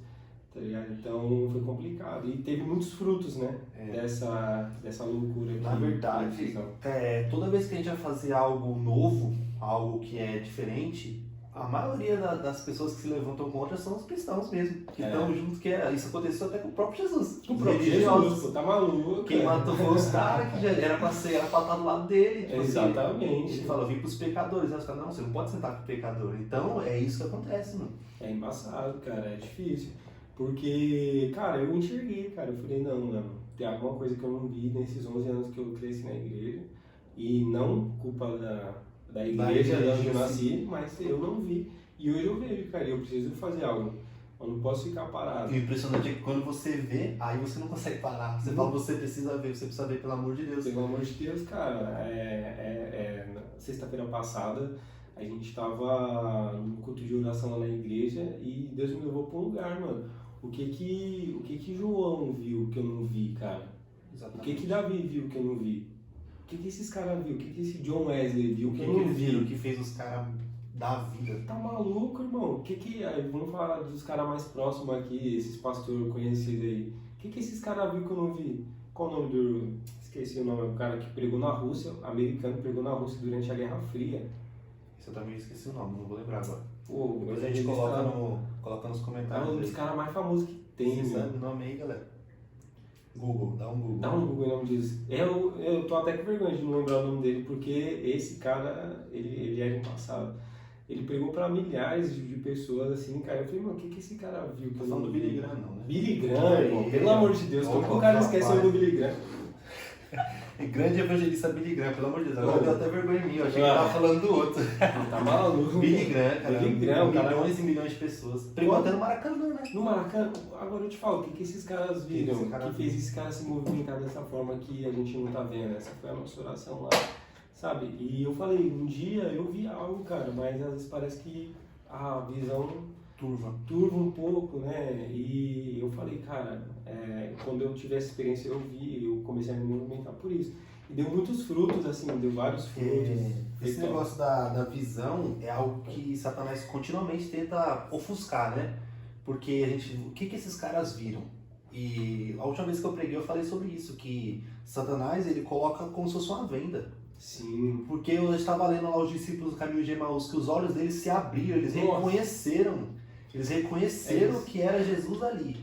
Tá ligado? Então foi complicado. E teve muitos frutos, né? Dessa loucura aqui. Na verdade, toda vez que a gente vai fazer algo novo, algo que é diferente, a maioria das pessoas que se levantam contra são os cristãos mesmo, que estão juntos, isso aconteceu até com o próprio Jesus. Com o próprio Jesus, pô, tá maluco. Quem matou foi os caras que já era pra estar do lado dele. Tipo exatamente. Assim, ele fala, vim pros pecadores. Aí os caras, não, você não pode sentar com o pecador. Então é isso que acontece, mano. É embaçado, cara, é difícil. Porque, cara, eu enxerguei, cara, eu falei, não, tem alguma coisa que eu não vi nesses 11 anos que eu cresci na igreja, e não culpa da igreja onde eu nasci, mas eu não vi. E hoje eu vejo, cara, eu preciso fazer algo. Eu não posso ficar parado. E o impressionante é que quando você vê, aí você não consegue parar. Você fala, você precisa ver pelo amor de Deus. Pelo amor de Deus, cara. Sexta-feira passada, a gente tava no culto de oração lá na igreja e Deus me levou pra um lugar, mano. O que João viu que eu não vi, cara? Exatamente. O que Davi viu que eu não vi? O que esses caras viu? O que esse John Wesley viu que eu não vi? O que fez os caras da vida? Tá maluco, irmão? Vamos falar dos caras mais próximos aqui, esses pastores conhecidos aí. O que esses caras viu que eu não vi? Qual o nome do... Esqueci o nome, o cara que pregou na Rússia, americano, pregou na Rússia durante a Guerra Fria. Isso eu também esqueci o nome, não vou lembrar agora. Pô, depois a gente coloca nos comentários. É um dos caras mais famosos que tem, você sabe o nome aí, galera? Google, dá um Google. Dá um Google em nome disso. Eu tô até com vergonha de não lembrar o nome dele, porque esse cara, ele era embaçado. Ele pregou pra milhares de pessoas, assim, cara. Eu falei, mano, o que esse cara viu? Tá falando do Billy Graham, não, né? Billy Graham, irmão, pelo amor de Deus, como que o cara esqueceu do Billy Graham? Grande evangelista Billy Graham, pelo amor de Deus. Agora deu até vergonha em mim, eu achei que eu tava falando do outro. Tá maluco. Billy Graham, cara. Billy Graham, milhões e milhões de pessoas. Pregou até no Maracanã, né? No Maracanã, agora eu te falo, o que esses caras viram? Que fez esse cara se movimentar dessa forma que a gente não tá vendo? Essa foi a nossa oração lá, sabe? E eu falei, um dia eu vi algo, cara, mas às vezes parece que a visão turva um pouco, né? E eu falei, cara, quando eu tive essa experiência eu vi, eu comecei a me movimentar por isso. E deu muitos frutos, assim, deu vários frutos. Esse negócio da visão é algo que Satanás continuamente tenta ofuscar, né? Porque o que esses caras viram? E a última vez que eu preguei eu falei sobre isso, que Satanás ele coloca como se fosse uma venda. Sim. Porque eu estava lendo lá os discípulos do caminho de Emaús, que os olhos deles se abriram, eles reconheceram que era Jesus ali.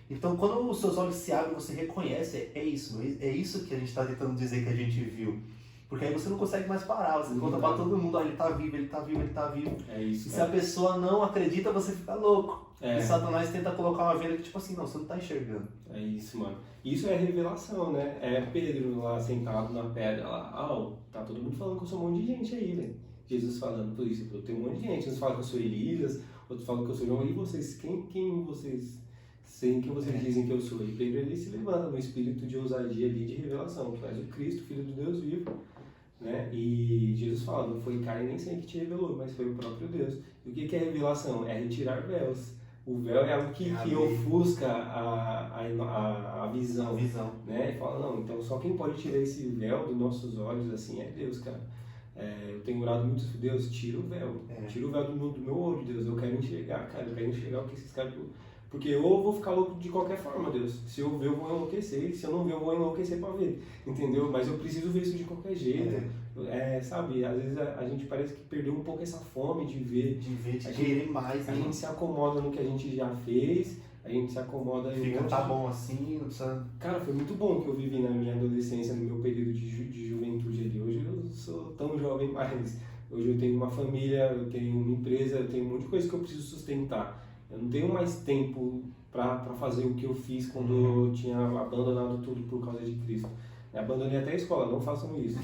Então, quando os seus olhos se abrem, você reconhece, é isso que a gente está tentando dizer que a gente viu. Porque aí você não consegue mais parar, você conta pra todo mundo, ele tá vivo, ele tá vivo, ele tá vivo. É isso. E se a pessoa não acredita, você fica louco. É. E Satanás tenta colocar uma venda que tipo assim, não, você não tá enxergando. É isso, mano. Isso é revelação, né? É Pedro lá sentado na pedra lá, tá todo mundo falando que eu sou um monte de gente aí, velho. Jesus falando por isso, eu tenho um monte de gente. Uns falam que eu sou Elias, outros falam que eu sou João. E vocês, quem vocês dizem que eu sou? E Pedro ele se levanta no espírito de ousadia ali, de revelação. Tu és o Cristo, Filho do Deus vivo. Né? E Jesus fala, não foi carne nem sangue que te revelou, mas foi o próprio Deus. E o que é revelação? É retirar véus. O véu é algo que ofusca a visão. Né? E fala, não, então só quem pode tirar esse véu dos nossos olhos assim é Deus, cara. Eu tenho orado muito, Deus, tira o véu. Tira o véu do meu olho, Deus. Eu quero enxergar, cara. Eu quero enxergar o que esses caras... Porque eu vou ficar louco de qualquer forma, Deus. Se eu ver, eu vou enlouquecer. Se eu não ver, eu vou enlouquecer pra ver. Entendeu? Mas eu preciso ver isso de qualquer jeito. Sabe? Às vezes a gente parece que perdeu um pouco essa fome de ver. De querer mais. A gente se acomoda no que a gente já fez. A gente se acomoda em Fica, tá bom assim, não precisa... Cara, foi muito bom que eu vivi na minha adolescência, no meu período de juventude ali. Hoje eu sou tão jovem mais. Hoje eu tenho uma família, eu tenho uma empresa, eu tenho um monte de coisa que eu preciso sustentar. Eu não tenho mais tempo para fazer o que eu fiz quando eu tinha abandonado tudo por causa de Cristo. Eu abandonei até a escola, não façam isso.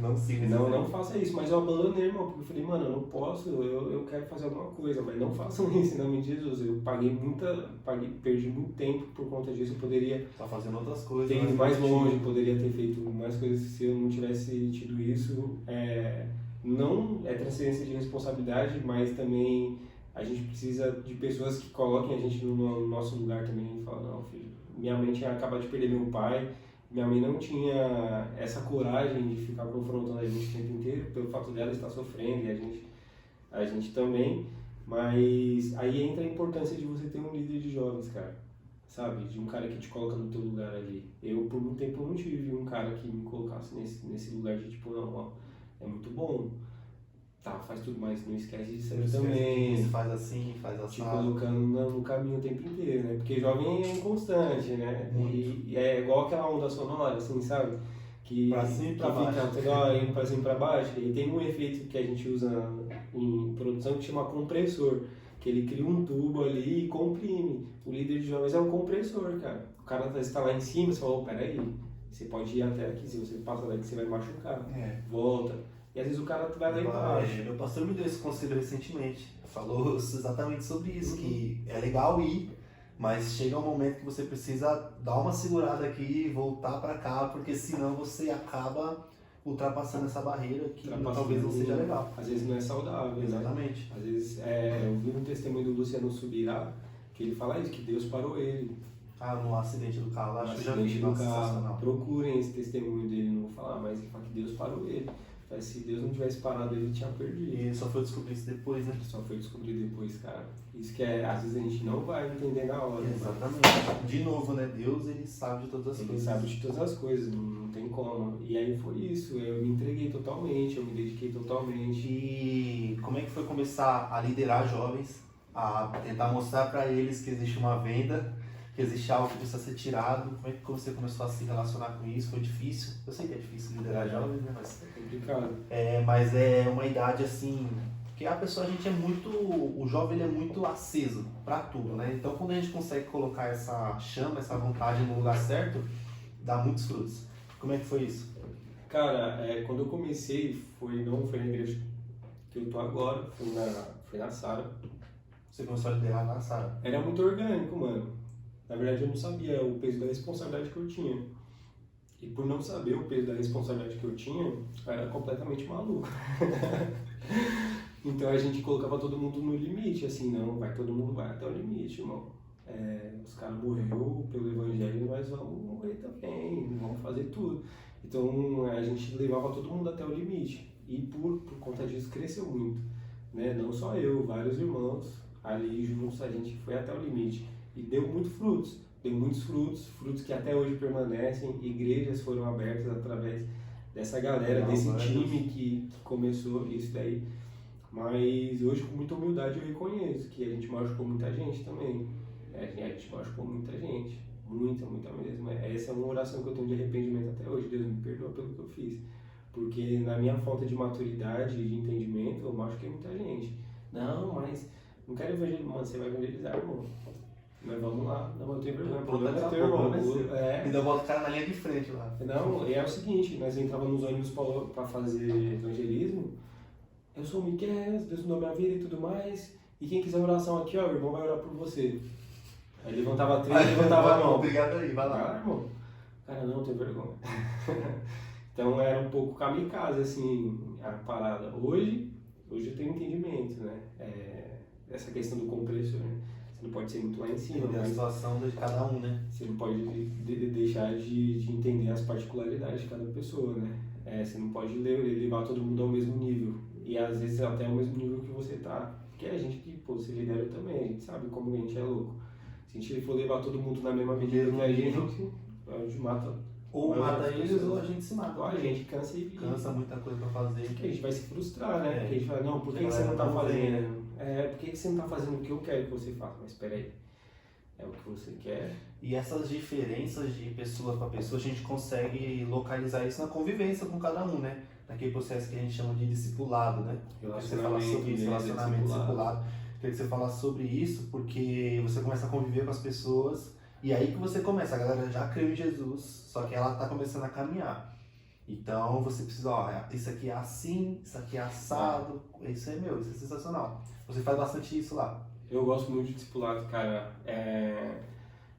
Não faça isso, mas eu abandonei, irmão, porque eu falei, mano, eu não posso, eu quero fazer alguma coisa, mas não façam isso em nome de Jesus. Eu perdi muito tempo por conta disso, eu poderia tá fazendo outras coisas, ter ido mais longe, poderia ter feito mais coisas se eu não tivesse tido isso. Não é transferência de responsabilidade, mas também a gente precisa de pessoas que coloquem a gente no nosso lugar também e falam, não, filho, minha mãe tinha acabado de perder meu pai, minha mãe não tinha essa coragem de ficar confrontando a gente o tempo inteiro, pelo fato dela estar sofrendo e a gente também, mas aí entra a importância de você ter um líder de jovens, cara, sabe, de um cara que te coloca no teu lugar ali. Eu, por muito tempo, não tive um cara que me colocasse nesse lugar de tipo, não, ó, é muito bom, tá, faz tudo, mas não esquece de ser também. Faz assim, faz assim. Te colocando no caminho o tempo inteiro, né? Porque jovem é inconstante, né? E é igual aquela onda sonora, assim, sabe? Que, pra cima e pra baixo. Fica toda hora indo pra cima e pra baixo. E tem um efeito que a gente usa em produção que chama compressor. Que ele cria um tubo ali e comprime. O líder de jovens é um compressor, cara. O cara está lá em cima, você fala, peraí, você pode ir até aqui, se você passa daqui você vai machucar. Volta. E às vezes o cara vai lá embaixo. Meu pastor me deu esse conselho recentemente. Falou exatamente sobre isso, que é legal ir, mas chega um momento que você precisa dar uma segurada aqui e voltar para cá, porque senão você acaba ultrapassando essa barreira que talvez não seja legal. Às vezes não é saudável. Exatamente. Né? Às vezes, eu vi um testemunho do Luciano Subirá, que ele fala isso, que Deus parou ele. No acidente do carro, acho que já vi. Procurem esse testemunho dele, não vou falar, mas ele fala que Deus parou ele. Se Deus não tivesse parado, ele tinha perdido. E só foi descobrir isso depois, né? Só foi descobrir depois, cara. Isso que às vezes a gente não vai entender na hora. Exatamente. Mas... De novo, né? Deus, ele sabe de todas as coisas. Ele sabe de todas as coisas, não tem como. E aí foi isso, eu me entreguei totalmente, eu me dediquei totalmente. E como é que foi começar a liderar jovens, a tentar mostrar para eles que existe uma venda, que existe algo que precisa ser tirado? Como é que você começou a se relacionar com isso? Foi difícil? Eu sei que é difícil liderar jovens, né? Mas é complicado. Mas é uma idade assim, que a pessoa, o jovem ele é muito aceso para tudo, né? Então quando a gente consegue colocar essa chama, essa vontade no lugar certo, dá muitos frutos. Como é que foi isso? Cara, quando eu comecei, não foi na igreja que eu tô agora, foi na Sara. Você começou a liderar na Sara? Era muito orgânico, mano. Na verdade, eu não sabia o peso da responsabilidade que eu tinha. E por não saber o peso da responsabilidade que eu tinha, eu era completamente maluco. Então a gente colocava todo mundo no limite, assim, não, todo mundo vai até o limite, irmão. Os caras morreram pelo evangelho e nós vamos morrer também, vamos fazer tudo. Então a gente levava todo mundo até o limite. E por conta disso cresceu muito, né? Não só eu, vários irmãos ali juntos, a gente foi até o limite. E deu muitos frutos que até hoje permanecem. Igrejas foram abertas através dessa galera, desse time que começou isso daí. Mas hoje, com muita humildade, eu reconheço que a gente machucou muita gente também. A gente machucou muita gente. Muita mesmo. Essa é uma oração que eu tenho de arrependimento até hoje. Deus me perdoa pelo que eu fiz. Porque na minha falta de maturidade e de entendimento, eu machuquei muita gente. Não, mas não quero evangelizar. Mano, você vai evangelizar, irmão. Mas vamos lá, não tem vergonha. Ainda volta o cara na linha de frente lá. Não, é o seguinte, nós entrávamos nos ônibus para fazer evangelismo. Eu sou o Miquel, Deus mudou minha vida e tudo mais. E quem quiser oração aqui, ó, o irmão vai orar por você. Aí levantava três, levantava a mão. Obrigado aí, vai lá. Irmão. Cara, não, tem vergonha. Então era um pouco kamikaze, assim, a parada. Hoje eu tenho entendimento, né? Essa questão do compreensor, né? Você não pode ser muito lá em cima. Entender a situação de cada um, né? Você não pode deixar de entender as particularidades de cada pessoa, né? Você não pode levar todo mundo ao mesmo nível. E às vezes até ao mesmo nível que você tá. Porque a gente que, se lidera também, a gente sabe como a gente é louco. Se a gente for levar todo mundo na mesma medida que a gente mata. Ou mata eles ou a gente se mata. Ou a gente cansa muita coisa pra fazer. Porque a gente vai se frustrar, né? Porque a gente fala, não, por que você não tá fazendo? Por que você não tá fazendo o que eu quero que você faça? Mas espera aí, é o que você quer. E essas diferenças de pessoa para pessoa, a gente consegue localizar isso na convivência com cada um, né? Naquele processo que a gente chama de discipulado, né? Você fala sobre isso, relacionamento discipulado. Queria que você falasse sobre isso, porque você começa a conviver com as pessoas e aí que você começa, a galera já creu em Jesus, só que ela tá começando a caminhar. Então você precisa, ó, isso aqui é assim, isso aqui é assado, isso é meu, isso é sensacional. Você faz bastante isso lá. Eu gosto muito de discipulado, cara.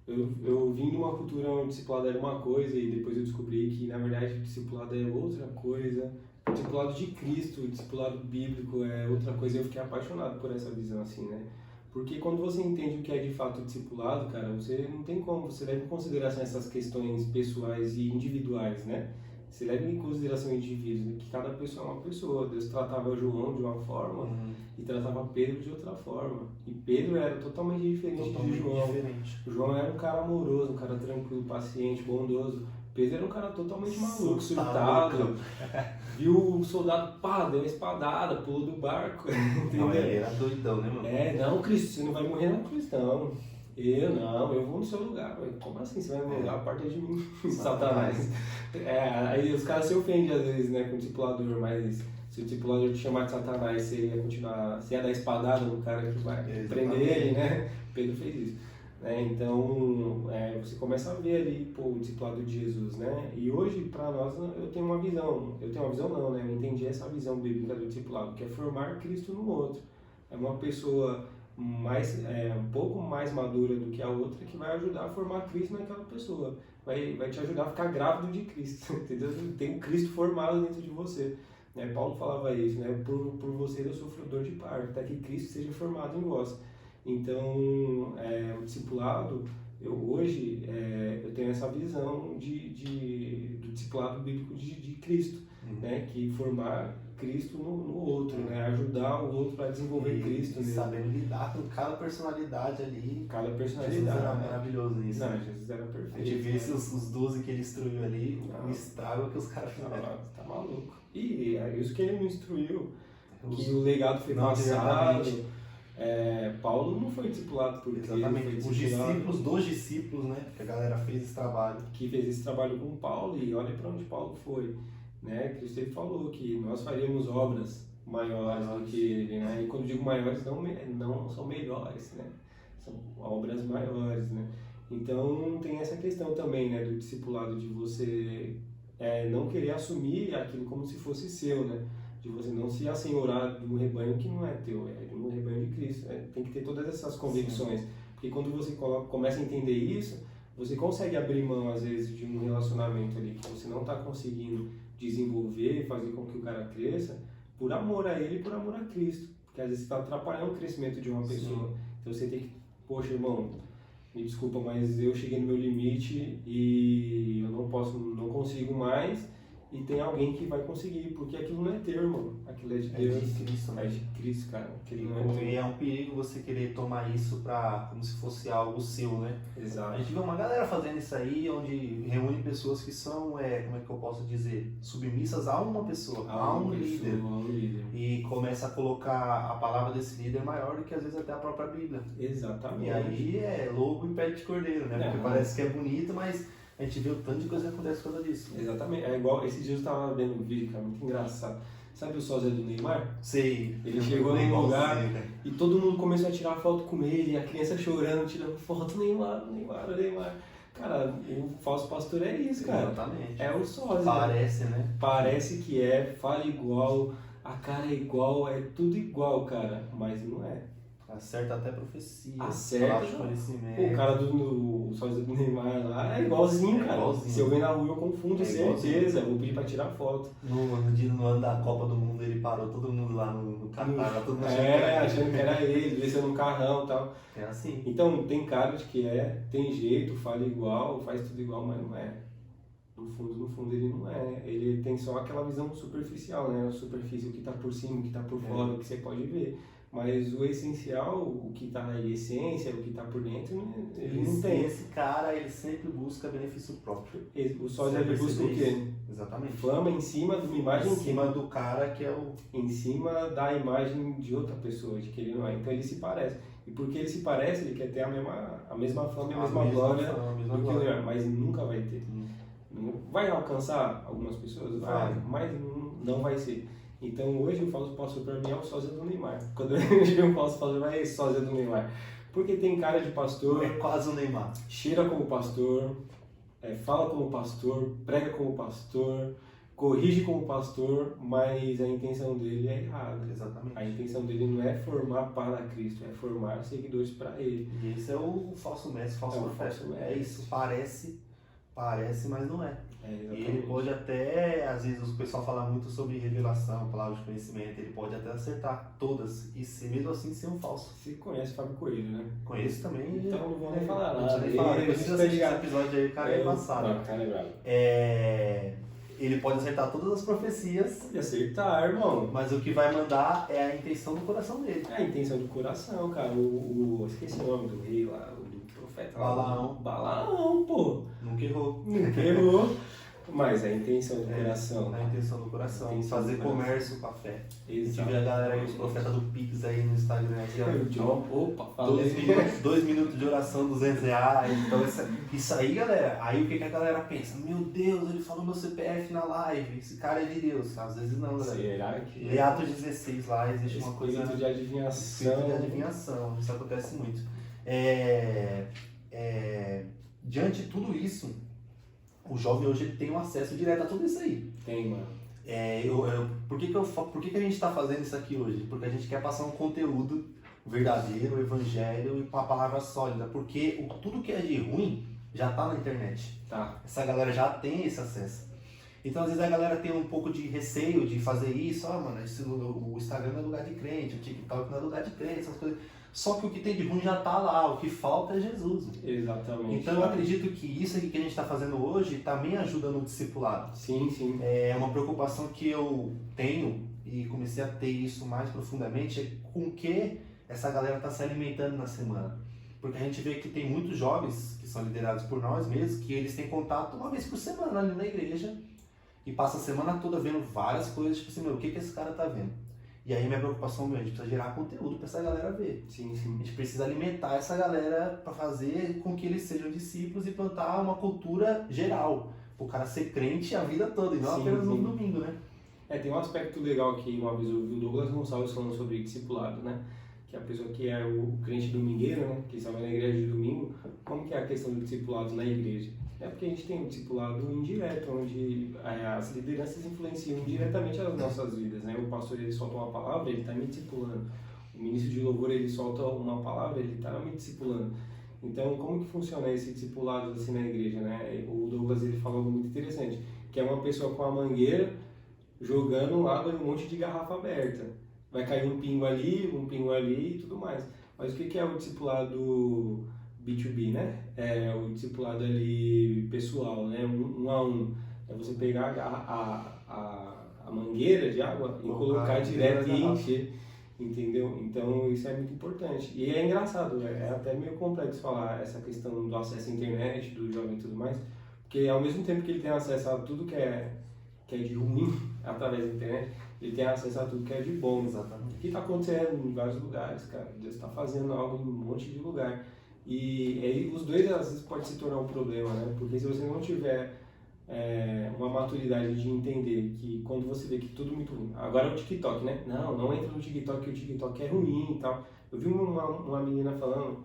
Eu vim de uma cultura onde o discipulado era uma coisa e depois eu descobri que, na verdade, o discipulado é outra coisa. O discipulado de Cristo, o discipulado bíblico é outra coisa. Eu fiquei apaixonado por essa visão, assim, né? Porque quando você entende o que é de fato o discipulado, cara, você não tem como, você leva em consideração essas questões pessoais e individuais, né? Você leva em consideração indivíduos, que cada pessoa é uma pessoa. Deus tratava João de uma forma e tratava Pedro de outra forma. E Pedro era totalmente diferente de João. O João era um cara amoroso, um cara tranquilo, paciente, bondoso. Pedro era um cara totalmente maluco, surtado. Viu um soldado, deu uma espadada, pulou do barco. Não, ele era doidão, né, mano? Não, Cristo, você não vai morrer não, cristão. Eu vou no seu lugar. Como assim você vai no meu lugar? Aparta de mim, Satanás. Aí os caras se ofendem às vezes, né, com o discipulador, mas se o discipulador te chamar de Satanás, você ia continuar, você ia dar espadada no cara que vai prender ele, né? Pedro fez isso. Então, você começa a ver ali, o discipulado de Jesus, né? E hoje, para nós, eu tenho uma visão não, né? Eu entendi essa visão bíblica do discipulado, que é formar Cristo no outro. É uma pessoa um pouco mais madura do que a outra que vai ajudar a formar Cristo naquela pessoa. Vai te ajudar a ficar grávido de Cristo, entendeu? Tem um Cristo formado dentro de você. Paulo falava isso, né? Por vocês eu sou frutor de parto, até que Cristo seja formado em vós. Então, o discipulado, hoje eu tenho essa visão do discipulado bíblico de Cristo, né? Que formar Cristo no outro, né? Ajudar o outro a desenvolver Cristo. E sabendo lidar com cada personalidade ali. Cada personalidade. Jesus era maravilhoso nisso. Não, Jesus era perfeito. A gente vê os 12 que ele instruiu ali, o estrago que os caras fizeram. Tá maluco. E isso que ele não instruiu, que o legado foi passado. Paulo não foi discipulado por exatamente. Os discípulos dos discípulos, né? Que a galera fez esse trabalho. Que fez esse trabalho com Paulo e olha para onde Paulo foi. Né? Cristo ele falou que nós faríamos obras maiores do que ele, né? E quando digo maiores, não são melhores, né? São obras maiores, né? Então tem essa questão também, né? Do discipulado de você não querer assumir aquilo como se fosse seu, né? De você não se assenhorar de um rebanho que não é teu, é de um rebanho de Cristo. Tem que ter todas essas convicções. Sim. Porque quando você começa a entender isso, você consegue abrir mão, às vezes, de um relacionamento ali que você não está conseguindo desenvolver, fazer com que o cara cresça, por amor a ele e por amor a Cristo. Porque às vezes você está atrapalhando o crescimento de uma pessoa. Sim. Então você tem que, poxa, irmão, me desculpa, mas eu cheguei no meu limite e eu não consigo mais, e tem alguém que vai conseguir, porque aquilo não é teu, irmão. Aquilo é de Deus. É de Cristo, né? É de Cristo, cara. E é um perigo você querer tomar isso como se fosse algo seu, né? Exato. A gente vê uma galera fazendo isso aí, onde reúne pessoas que são, como é que eu posso dizer, submissas a uma pessoa, a um líder. E começa a colocar a palavra desse líder maior do que às vezes até a própria Bíblia. Exatamente. E aí é lobo em pé de cordeiro, né? Porque parece que é bonito, mas a gente vê o tanto de coisa que acontece por causa disso. Exatamente. É igual, esses dias eu tava vendo um vídeo, cara, muito engraçado. Sabe o sósia do Neymar? Sei. Ele chegou num lugar e todo mundo começou a tirar foto com ele, a criança chorando, tirando foto, Neymar. Cara, o falso pastor é isso, cara. Exatamente. É o sósia. Parece, né? Parece que fala igual, a cara é igual, é tudo igual, cara, mas não é. Acerta até profecia. Acerta. Conhecimento. O cara do sósia do Neymar lá é igualzinho, cara. Igualzinho. Se eu ver na rua eu confundo, certeza. Eu vou pedir pra tirar foto. No ano da Copa do Mundo ele parou todo mundo lá no Catar. Todo mundo achando que era ele, desceu num carrão e tal. É assim. Então tem cara de que tem jeito, fala igual, faz tudo igual, mas não é. No fundo ele não é. Ele tem só aquela visão superficial, né? A superfície, o que tá por cima, o que tá por fora, o que você pode ver. Mas o essencial, o que está aí, a essência, o que está por dentro, ele não tem. Esse cara, ele sempre busca benefício próprio. O sósia ele busca o quê? Exatamente. Flama em cima de uma imagem... Em cima do cara que é o... Em cima da imagem de outra pessoa, de que ele não é. Então ele se parece. E porque ele se parece, ele quer ter a mesma fama e a mesma glória do que ele é. Mas nunca vai ter. Vai alcançar algumas pessoas? Vai. Mas não vai ser. Então hoje o falso pastor para mim é o sósia do Neymar. Quando eu vejo um falso pastor, vai ser sósia do Neymar. Porque tem cara de pastor. É quase o Neymar. Cheira como pastor, fala como pastor, prega como pastor, corrige como pastor, mas a intenção dele é errada. Exatamente. A intenção dele não é formar para Cristo, é formar seguidores para ele. E esse é o falso mestre, falso profeta. É isso, parece, mas não é. E ele pode até, às vezes o pessoal fala muito sobre revelação, palavra de conhecimento, ele pode até acertar todas e mesmo assim ser um falso. Você conhece Fábio Coelho, né? Conheço também. Então não vou nem falar nada. Não precisa nem falar, depois você assistir esse episódio aí, o cara é embaçado. Não, o cara é bravo. Ele pode acertar todas as profecias. Pode acertar, irmão. Mas o que vai mandar é a intenção do coração dele. É a intenção do coração, cara. Esqueci o nome do rei lá, do profeta lá. Balaão, pô. Nunca errou. Mas é a intenção do coração. A intenção do coração. Fazer comércio com a fé. Exato. A gente vê a galera aí, os profetas do Pix aí no Instagram. Opa, falei. 2 minutos de oração, R$200. Então isso aí, galera. Aí o que a galera pensa? Meu Deus, ele falou meu CPF na live. Esse cara é de Deus. Às vezes não, galera. Será que... Lê Atos 16 lá, existe uma coisa... Espírito de adivinhação. Isso acontece muito. Diante de tudo isso, o jovem hoje ele tem um acesso direto a tudo isso aí. Tem, mano. Por que a gente está fazendo isso aqui hoje? Porque a gente quer passar um conteúdo verdadeiro, evangelho e com a palavra sólida. Porque tudo que é de ruim já está na internet. Tá. Essa galera já tem esse acesso. Então, às vezes a galera tem um pouco de receio de fazer isso. Mano, o Instagram não é lugar de crente, o TikTok não é lugar de crente, essas coisas. Só que o que tem de ruim já está lá, o que falta é Jesus. Exatamente. Então eu acredito que isso aqui que a gente está fazendo hoje também ajuda no discipulado. Sim. É uma preocupação que eu tenho e comecei a ter isso mais profundamente, é com o que essa galera está se alimentando na semana. Porque a gente vê que tem muitos jovens que são liderados por nós mesmos, que eles têm contato uma vez por semana ali na igreja e passam a semana toda vendo várias coisas, tipo assim, o que esse cara está vendo? E aí minha preocupação, a gente precisa gerar conteúdo para essa galera ver. Sim. A gente precisa alimentar essa galera para fazer com que eles sejam discípulos e plantar uma cultura geral. O cara ser crente a vida toda, e não apenas no domingo, né? Tem um aspecto legal que uma vez eu vi o Douglas Gonçalves falando sobre discipulado, né? Que a pessoa que é o crente domingueiro, né? Que só vai na igreja de domingo. Como que é a questão do discipulado na igreja? É porque a gente tem um discipulado indireto, onde as lideranças influenciam diretamente as nossas vidas, né? O pastor, ele solta uma palavra, ele está me discipulando. O ministro de louvor, ele solta uma palavra, ele está me discipulando. Então, como que funciona esse discipulado assim na igreja, né? O Douglas, ele falou algo muito interessante, que é uma pessoa com a mangueira jogando água em um monte de garrafa aberta. Vai cair um pingo ali e tudo mais. Mas o que é o discipulado B2B, né? É o discipulado ali pessoal, né? Um a um. É você pegar a mangueira de água e colocar direto e encher. Entendeu? Então isso é muito importante. E é engraçado, é até meio complexo falar essa questão do acesso à internet, do jovem e tudo mais, porque ao mesmo tempo que ele tem acesso a tudo que é de ruim através da internet, ele tem acesso a tudo que é de bom. Exatamente. O que está acontecendo em vários lugares, cara? Deus está fazendo algo em um monte de lugar. E aí os dois às vezes pode se tornar um problema, né? Porque se você não tiver uma maturidade de entender que quando você vê que tudo muito ruim. Agora é o TikTok, né? Não entra no TikTok, que o TikTok é ruim e tal. Eu vi uma menina falando,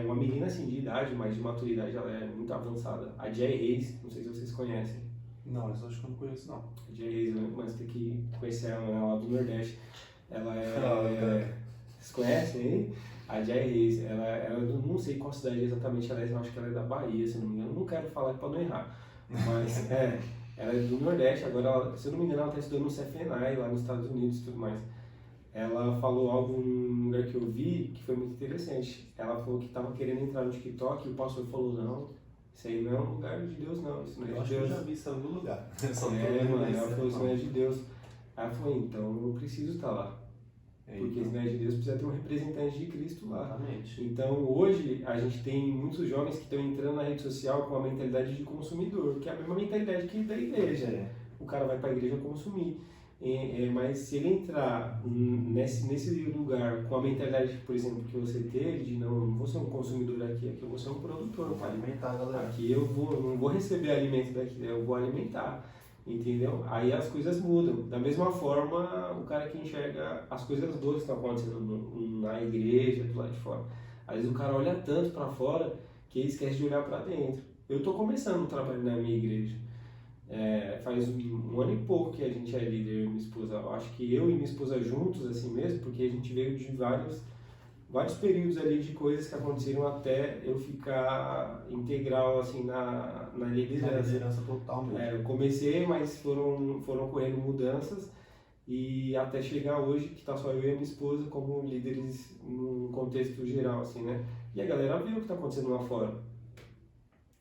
uma menina assim de idade, mas de maturidade, ela é muito avançada. A Jay Reis, não sei se vocês conhecem. Não, eu acho que eu não conheço, não. A Jay Reis, mas tem que conhecer ela, ela é lá do Nordeste. Ela é... Vocês conhecem aí? A Jay Reis, ela não sei qual cidade exatamente ela é, eu acho que ela é da Bahia, se não me engano. Eu não quero falar para não errar. Mas ela é do Nordeste, agora, se eu não me engano, ela está estudando no CFNAI lá nos Estados Unidos e tudo mais. Ela falou algo num lugar que eu vi que foi muito interessante. Ela falou que estava querendo entrar no TikTok e o pastor falou: não, isso aí não é um lugar de Deus, não. Isso não é de Deus. Eu já vi isso em algum lugar. Mano, ela falou: isso não é de Deus. Aí ela falou: então eu preciso estar lá. Porque se não é de Deus, precisa ter um representante de Cristo lá. Exatamente. Então, hoje, a gente tem muitos jovens que estão entrando na rede social com a mentalidade de consumidor, que é a mesma mentalidade que da igreja. O cara vai para a igreja consumir. Mas se ele entrar nesse lugar com a mentalidade, por exemplo, que você teve, de não vou ser um consumidor aqui eu vou ser um produtor. Vou alimentar, galera. Aqui eu não vou receber alimento daqui, eu vou alimentar. Entendeu? Aí as coisas mudam. Da mesma forma, o cara que enxerga as coisas boas que estão acontecendo na igreja, do lado de fora. Às vezes o cara olha tanto para fora que ele esquece de olhar para dentro. Eu estou começando um trabalho na minha igreja. Faz um ano e pouco que a gente é líder, eu e minha esposa. Eu acho que eu e minha esposa juntos, assim mesmo, porque a gente veio de vários períodos ali de coisas que aconteceram até eu ficar integral assim na liderança. Na liderança total mesmo. Eu comecei, mas foram ocorrendo mudanças e até chegar hoje que tá só eu e a minha esposa como líderes num contexto geral, assim, né? E a galera vê o que tá acontecendo lá fora.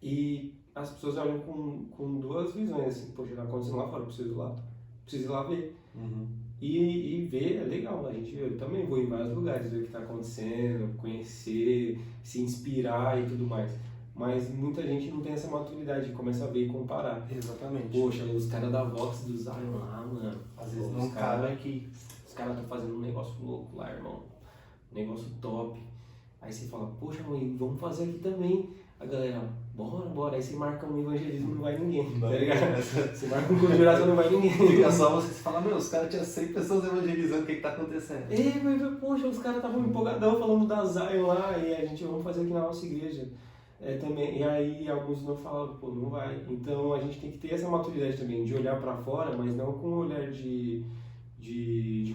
E as pessoas olham com duas visões, assim, poxa, tá acontecendo lá fora, preciso ir lá ver. Uhum. E ver é legal, eu também vou em vários lugares ver o que está acontecendo, conhecer, se inspirar e tudo mais. Mas muita gente não tem essa maturidade, começa a ver e comparar. Exatamente. Poxa, os caras da Vox do Zion lá, mano. Às vezes não cabe que os caras estão fazendo um negócio louco lá, irmão. Um negócio top. Aí você fala, poxa, mãe, vamos fazer aqui também. A galera, bora. Aí você marca um evangelismo, não vai ninguém, tá ligado? Você marca um conjuração, não vai ninguém. Fica só você fala, os caras tinham 100 pessoas evangelizando, o que tá acontecendo? Mas poxa, os caras estavam empolgadão falando da Zion lá, e a gente, vamos fazer aqui na nossa igreja. Também, e aí alguns não falaram, não vai. Então a gente tem que ter essa maturidade também, de olhar para fora, mas não com um olhar de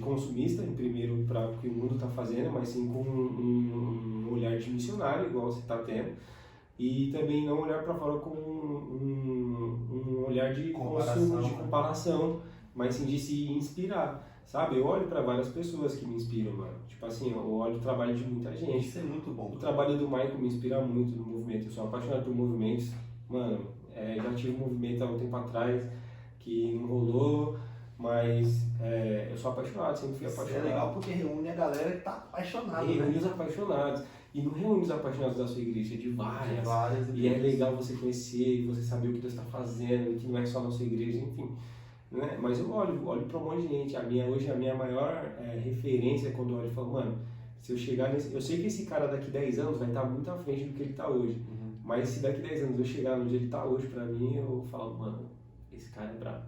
consumista, em primeiro, para o que o mundo está fazendo, mas sim com um olhar de missionário, igual você está tendo. E também não olhar para fora com um olhar de consumo, de comparação, mas sim de se inspirar, sabe? Eu olho para várias pessoas que me inspiram, mano. Tipo assim, eu olho o trabalho de muita gente. Isso é muito bom. O trabalho do Michael me inspira muito no movimento. Eu sou apaixonado por movimentos. Mano, já tive um movimento há um tempo atrás que não rolou, mas eu sou apaixonado, sempre fui apaixonado. É legal porque reúne a galera que tá apaixonada, reúne os apaixonados. E não reúne os apaixonados da sua igreja, de várias. E é legal você conhecer, e você saber o que Deus está fazendo, e que não é só na sua igreja, enfim. Né? Mas eu olho para um monte de gente. Hoje a minha maior referência é quando eu olho e falo, mano, se eu chegar nesse... Eu sei que esse cara daqui 10 anos vai estar muito à frente do que ele está hoje. Uhum. Mas se daqui 10 anos eu chegar onde ele está hoje, pra mim, eu falo, mano, esse cara é brabo.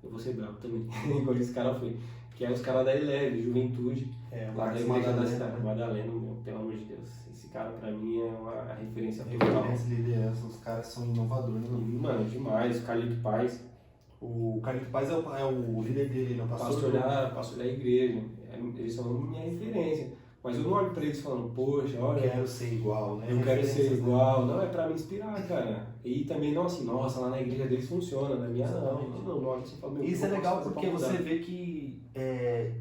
Eu vou ser brabo também, igual esse cara foi. que é os caras da Eleve, Juventude, O lá da Marcos igreja da Madalena, cidade, né? Madalena, meu, pelo amor de Deus. Esse cara pra mim é a referência total. Referência, liderança, os caras são inovadores, E, né? mano, demais, o Carlito Paz, O Carlito Paz é o líder dele, não pastor da igreja, eles são minha referência. Mas eu não olho pra eles falando, poxa, Eu olha, quero ser igual, né? eu quero ser Referências, né? igual. Não, é pra me inspirar, cara. E também não assim, nossa, lá na igreja deles funciona, na minha Exatamente. não olha assim e fala, meu, Isso é eu posso legal fazer porque pra você mudar. vê que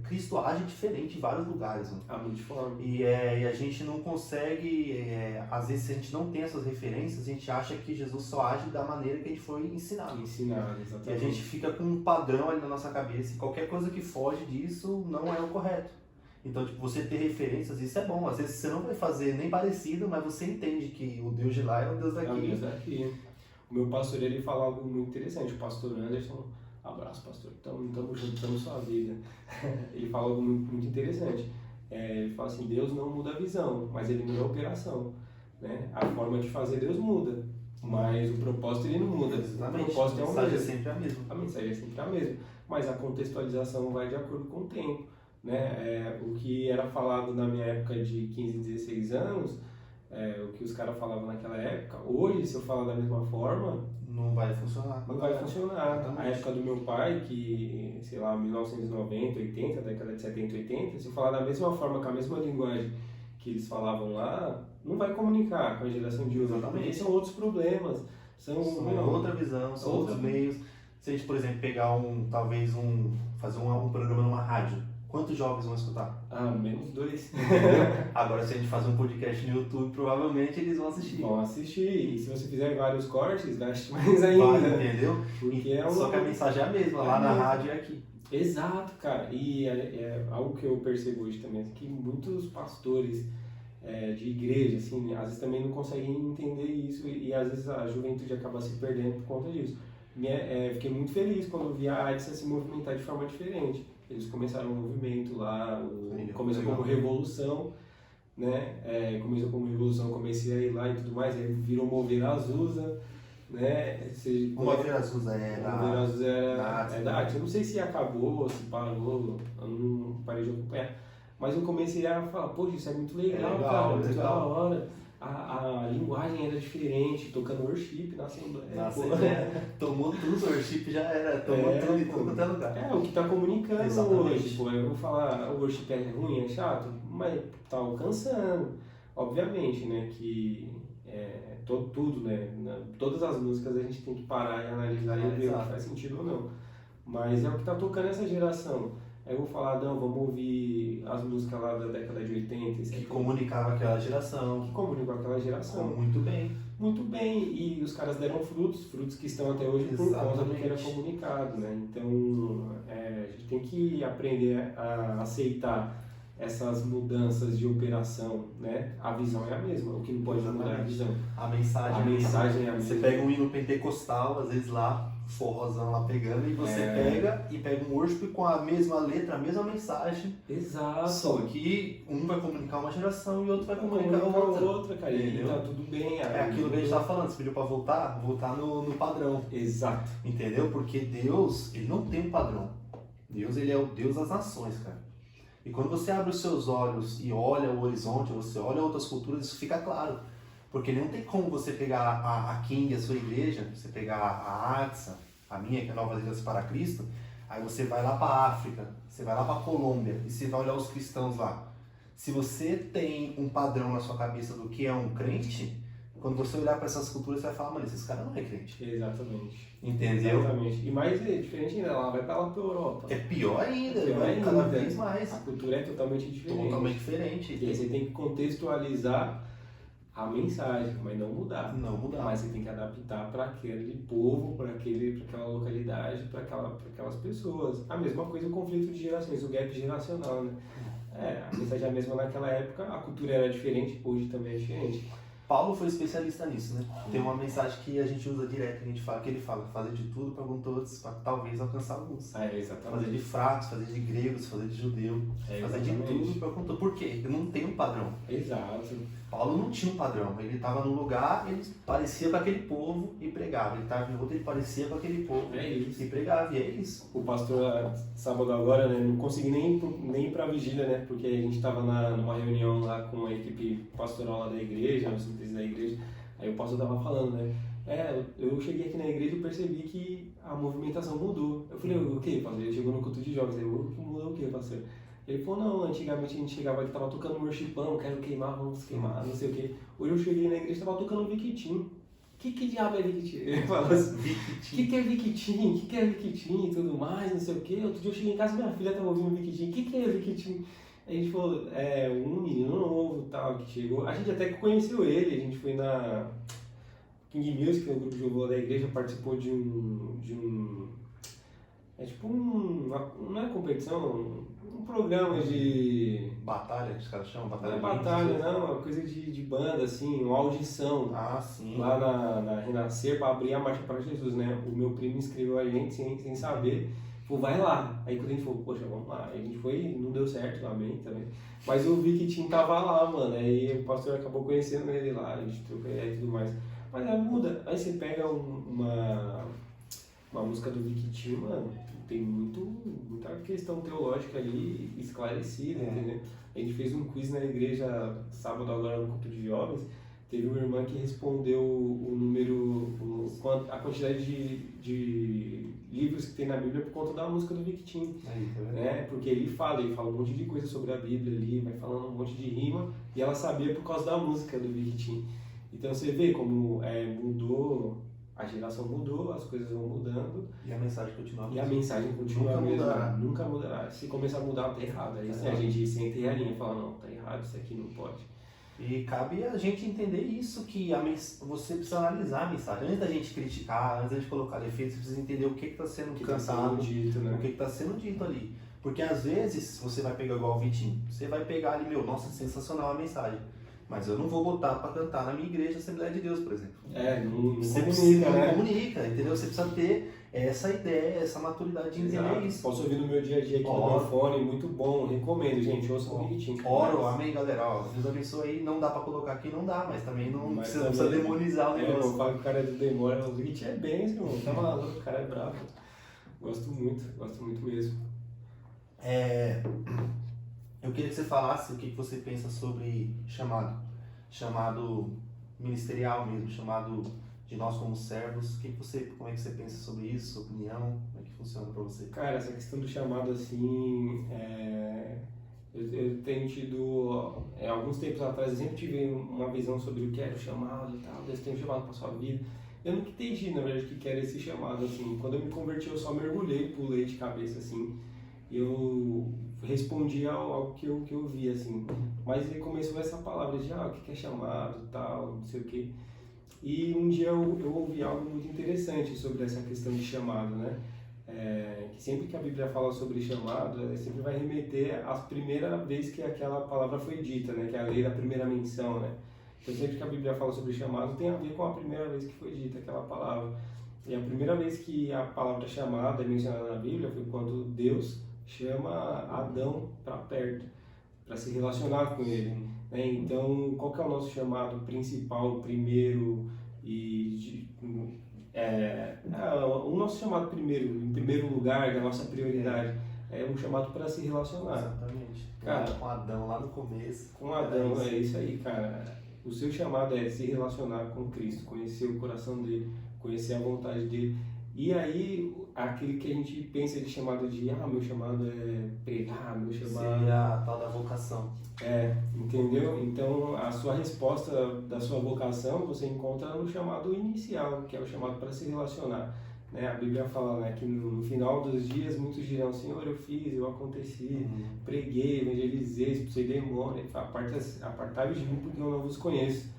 Cristo age diferente em vários lugares, mano. A mente forma. E a gente não consegue, às vezes, se a gente não tem essas referências, a gente acha que Jesus só age da maneira que a gente foi ensinado. Ensinar, E a exatamente. gente fica com um padrão ali na nossa cabeça e qualquer coisa que foge disso não é o correto. Então, tipo, você ter referências, isso é bom. Às vezes você não vai fazer nem parecido, mas você entende que o Deus de lá é o Deus É o daqui. Deus daqui. O meu pastor, ele fala algo muito interessante. O pastor Anderson, abraço, pastor, tamo junto, tamo sua vida. Ele fala algo muito interessante. Ele fala assim, Deus não muda a visão, mas ele muda a operação. Né? A forma de fazer Deus muda, mas o propósito ele não muda. Exatamente. O propósito é A o mensagem é mesmo. sempre a mesma. A mensagem é sempre a mesma, mas a contextualização vai de acordo com o tempo. Né? O que era falado na minha época de 15, 16 anos, o que os caras falavam naquela época, hoje, se eu falar da mesma forma, Não vai funcionar. não vai funcionar. Exatamente. A época do meu pai, que, sei lá, 1990, 80, década de 70, 80, se eu falar da mesma forma, com a mesma linguagem que eles falavam lá, não vai comunicar com a geração de hoje. Exatamente. Porque são outros problemas. São outra visão, são outros meios. Se a gente, por exemplo, pegar fazer um programa numa rádio, quantos jovens vão escutar? menos 2. Agora, se a gente fazer um podcast no YouTube, provavelmente eles vão assistir. Vão assistir, e se você fizer vários cortes, gaste mais ainda. Vai, entendeu? Porque Só que a mensagem é a mesma, lá na rádio e aqui. Exato, cara. E é algo que eu percebo hoje também, que muitos pastores de igreja, assim, às vezes também não conseguem entender isso e às vezes a juventude acaba se perdendo por conta disso. Fiquei muito feliz quando eu vi a ADSA se movimentar de forma diferente. Eles começaram um movimento lá, começou como revolução, né? Começou como revolução, comecei a ir lá e tudo mais, aí virou Mover Azusa, né? O Mover Azusa Mover Azusa da da arte. Eu não sei se acabou, se parou, eu não parei de acompanhar. Mas eu comecei a falar, poxa, isso é muito legal, cara, muito da hora. A linguagem era diferente, tocando worship na Assembleia. Tomou tudo, o worship já era, tomou tudo em todo quanto é lugar. O que está comunicando Exatamente. hoje. Pô, eu vou falar, o worship é ruim, é chato, mas tá alcançando. Obviamente, né, que tudo, né, todas as músicas a gente tem que parar e analisar e ver o que faz sentido ou não. Mas é o que está tocando essa geração. Aí eu vou falar, não, vamos ouvir as músicas lá da década de 80. Que comunicava aquela geração. Que comunicava aquela geração. Muito bem. Muito bem, e os caras deram frutos que estão até hoje por conta do que era comunicado, né? Então, a gente tem que aprender a aceitar essas mudanças de operação, né? A visão é a mesma, o que não pode mudar é a visão. A mensagem é a mesma. Você pega um hino pentecostal, às vezes lá, forrozão lá pegando, e você pega um worship com a mesma letra, a mesma mensagem. Exato. Só que um vai comunicar uma geração e o outro vai comunicar outra, cara. Entendeu? E tá tudo bem. É aquilo que a gente tava falando, você pediu pra voltar no padrão. Exato. Entendeu? Porque Deus, ele não tem um padrão. Deus, ele é o Deus das nações, cara. E quando você abre os seus olhos e olha o horizonte, você olha outras culturas, isso fica claro. Porque não tem como você pegar a King, a sua igreja, você pegar a AXA, a minha, que é Nova Aliança para Cristo, aí você vai lá para a África, você vai lá para a Colômbia e você vai olhar os cristãos lá. Se você tem um padrão na sua cabeça do que é um crente, quando você olhar para essas culturas, você vai falar, mano, esses caras não é crente. Exatamente. Entendeu? Exatamente. E mais diferente ainda, ela vai para lá para a Europa. É pior ainda, Pior cada ainda. vez mais. A cultura é totalmente diferente. Totalmente diferente. E aí você tem que contextualizar a mensagem, mas não mudar. Não mudar. Mas você tem que adaptar para aquele povo, para aquela localidade, para aquelas pessoas. A mesma coisa o conflito de gerações, o gap geracional, né? A mensagem é a mesma naquela época, a cultura era diferente, hoje também é diferente. Paulo foi especialista nisso, né? Tem uma mensagem que a gente usa direto, que ele fala, fazer de tudo para com todos, para talvez alcançar alguns. Exatamente. Fazer de fracos, fazer de gregos, fazer de judeu, fazer de tudo tudo perguntou por quê? Eu não tenho um padrão. Exato. Paulo não tinha um padrão. Ele estava num lugar, ele parecia com aquele povo e pregava. Ele estava em outro, ele parecia com aquele povo e pregava. E é isso. O pastor, sábado agora, né, não consegui nem ir pra vigília, né? Porque a gente estava numa reunião lá com a equipe pastoral lá da igreja, a síntese da igreja. Aí o pastor tava falando, né? Eu cheguei aqui na igreja e percebi que a movimentação mudou. Eu falei, o quê, pastor? Ele chegou no culto de jovens. Mudou o quê, pastor? Ele falou, não, antigamente a gente chegava aqui, tava tocando worshipão, quero queimar, vamos queimar, não sei o quê. Hoje eu cheguei na igreja e tava tocando Victim. Que diabo é Victim? Ele falou assim, que é Victim? Que é Victim e tudo mais, não sei o quê. Outro dia eu cheguei em casa e minha filha tava ouvindo Victim. Que é Victim? A gente falou, um menino novo tal, que chegou. A gente até que conheceu ele, a gente foi na King Music, que é o grupo de louvor da igreja, participou de um é tipo não é competição, um programa de... Batalha, que os caras chamam? Não é batalha, não, é uma coisa de banda, assim, uma audição. Ah, sim. Lá na Renascer, para abrir a Marcha para Jesus, né? O meu primo inscreveu a gente sem saber. Falou, vai lá. Aí quando a gente falou, poxa, vamos lá. Aí a gente foi, não deu certo, amém também. Mas eu vi que Tim tava lá, mano. Aí o pastor acabou conhecendo ele lá, a gente trocou ideia e tudo mais. Mas muda. Aí você pega uma música do Victim, mano, tem muita questão teológica ali esclarecida, entendeu? A gente fez um quiz na igreja sábado agora no culto de jovens. Teve uma irmã que respondeu a quantidade de livros que tem na Bíblia por conta da música do Victim. Né? Porque ele fala um monte de coisa sobre a Bíblia ali, vai falando um monte de rima, e ela sabia por causa da música do Victim. Então você vê como mudou, a geração mudou, as coisas vão mudando. E a mensagem continua mesmo. E a mensagem continua nunca mudará. Se começar a mudar, tá errado. Aí a gente senta e alinha e fala, não, tá errado, isso aqui não pode. E cabe a gente entender isso, que você precisa analisar a mensagem. Antes da gente criticar, antes da gente colocar defeitos, você precisa entender o que está sendo cantado, né? O que está sendo dito ali. Porque às vezes, você vai pegar igual o Vitinho, você vai pegar ali, nossa, sensacional a mensagem. Mas eu não vou botar para cantar na minha igreja Assembleia de Deus, por exemplo. Você não comunica, entendeu? Você precisa ter essa ideia, essa maturidade de entender isso. Posso ouvir no meu dia a dia aqui no meu fone, muito bom, recomendo, gente, ouça um Victim. Amém, galera, Deus abençoe aí, não dá pra colocar aqui, não dá, mas também não precisa demonizar o negócio. Não falo que o cara é do demônio, o Victim é bênção, irmão, tá maluco, o cara é bravo. Gosto muito mesmo. Eu queria que você falasse o que você pensa sobre chamado ministerial mesmo, chamado de nós como servos. Como é que você pensa sobre isso, sua opinião, como é que funciona para você? Cara, essa questão do chamado assim, eu tenho tido, alguns tempos atrás, eu sempre tive uma visão sobre o que era o chamado e tal, Deus tem um chamado para sua vida. Eu nunca entendi, na verdade, o que era esse chamado, assim. Quando eu me converti, eu só mergulhei, pulei de cabeça, assim. Eu respondi ao que eu vi, assim. Mas aí começou essa palavra de, o que é chamado, tal, não sei o quê. E um dia eu ouvi algo muito interessante sobre essa questão de chamado, né? Que sempre que a Bíblia fala sobre chamado, ela sempre vai remeter à primeira vez que aquela palavra foi dita, né? Que é a lei da primeira menção, né? Então sempre que a Bíblia fala sobre chamado, tem a ver com a primeira vez que foi dita aquela palavra. E a primeira vez que a palavra chamada é mencionada na Bíblia foi quando Deus chama Adão para perto, para se relacionar com ele. Né? Então, qual que é o nosso chamado principal, primeiro o nosso chamado em primeiro lugar, da nossa prioridade, é um chamado para se relacionar. Exatamente. Cara, com Adão lá no começo. Com Adão, é isso aí, cara. O seu chamado é se relacionar com Cristo, conhecer o coração dele, conhecer a vontade dele. E aí, aquele que a gente pensa de chamado de, meu chamado é pregar, meu chamado... Seria a tal da vocação. Entendeu? Então, a sua resposta da sua vocação você encontra no chamado inicial, que é o chamado para se relacionar. Né? A Bíblia fala, né, que no final dos dias muitos dirão, Senhor, eu fiz, eu aconteci, preguei, evangelizei, expulsei demônio. Apartai-vos de mim porque eu não vos conheço.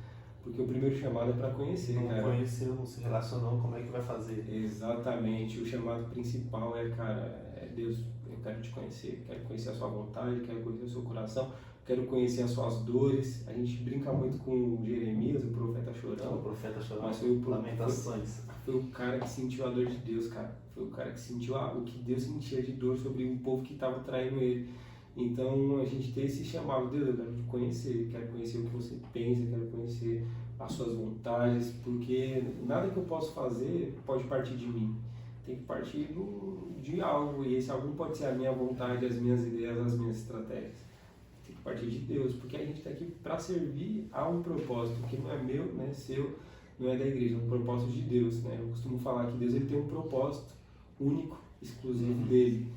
Porque o primeiro chamado é para conhecer, não conheceu, não se relacionou, como é que vai fazer? Exatamente, o chamado principal é Deus, eu quero te conhecer, quero conhecer a sua vontade, quero conhecer o seu coração, quero conhecer as suas dores. A gente brinca muito com Jeremias, o profeta chorão. O profeta chorão, mas foi Lamentações. Foi o cara que sentiu a dor de Deus, cara. Foi o cara que sentiu o que Deus sentia de dor sobre um povo que estava traindo ele. Então a gente tem esse chamado, Deus, eu quero te conhecer, quero conhecer o que você pensa, quero conhecer as suas vontades, porque nada que eu possa fazer pode partir de mim. Tem que partir de algo, e esse algo pode ser a minha vontade, as minhas ideias, as minhas estratégias. Tem que partir de Deus, porque a gente está aqui para servir a um propósito que não é meu, não é seu, não é da igreja, é um propósito de Deus, né? Eu costumo falar que Deus ele tem um propósito único, exclusivo dele.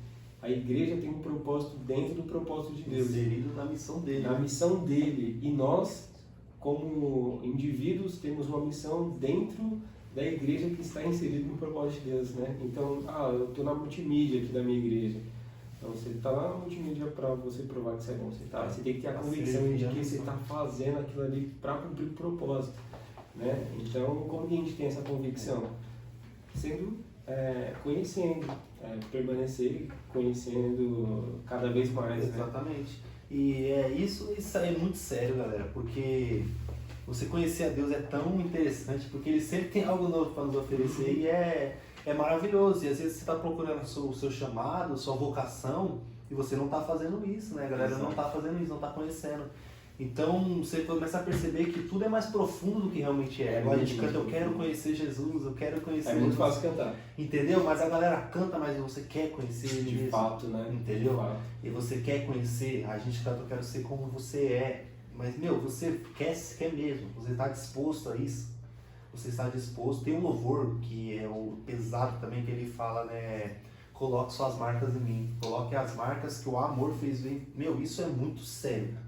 A igreja tem um propósito dentro do propósito de Deus. Inserido na missão dele. Na missão dele. E nós, como indivíduos, temos uma missão dentro da igreja que está inserida no propósito de Deus, né? Então, eu estou na multimídia aqui da minha igreja. Então, você está lá na multimídia para você provar que você é bom. Você tem que ter a convicção de que você está fazendo aquilo ali para cumprir o propósito, né? Então, como que a gente tem essa convicção? Sendo, conhecendo, permanecer conhecendo cada vez mais, né? Exatamente. E isso aí é muito sério, galera, porque você conhecer a Deus é tão interessante, porque Ele sempre tem algo novo para nos oferecer e é maravilhoso. E às vezes você está procurando o seu chamado, sua vocação, e você não está fazendo isso, né? A galera Exato. não está fazendo isso, não está conhecendo. Então você começa a perceber que tudo é mais profundo do que realmente é. Igual a gente canta, eu quero conhecer Jesus, eu quero conhecer Jesus. É muito fácil cantar. Entendeu? Mas a galera canta, mas você quer conhecer Ele De mesmo. fato, né? Entendeu? De fato. E você quer conhecer, a gente canta, eu quero ser como você é. Mas, você quer mesmo, você está disposto a isso. Você está disposto. Tem um louvor que é o pesado também, que ele fala, né? Coloque suas marcas em mim. Coloque as marcas que o amor fez bem. Isso é muito sério, cara.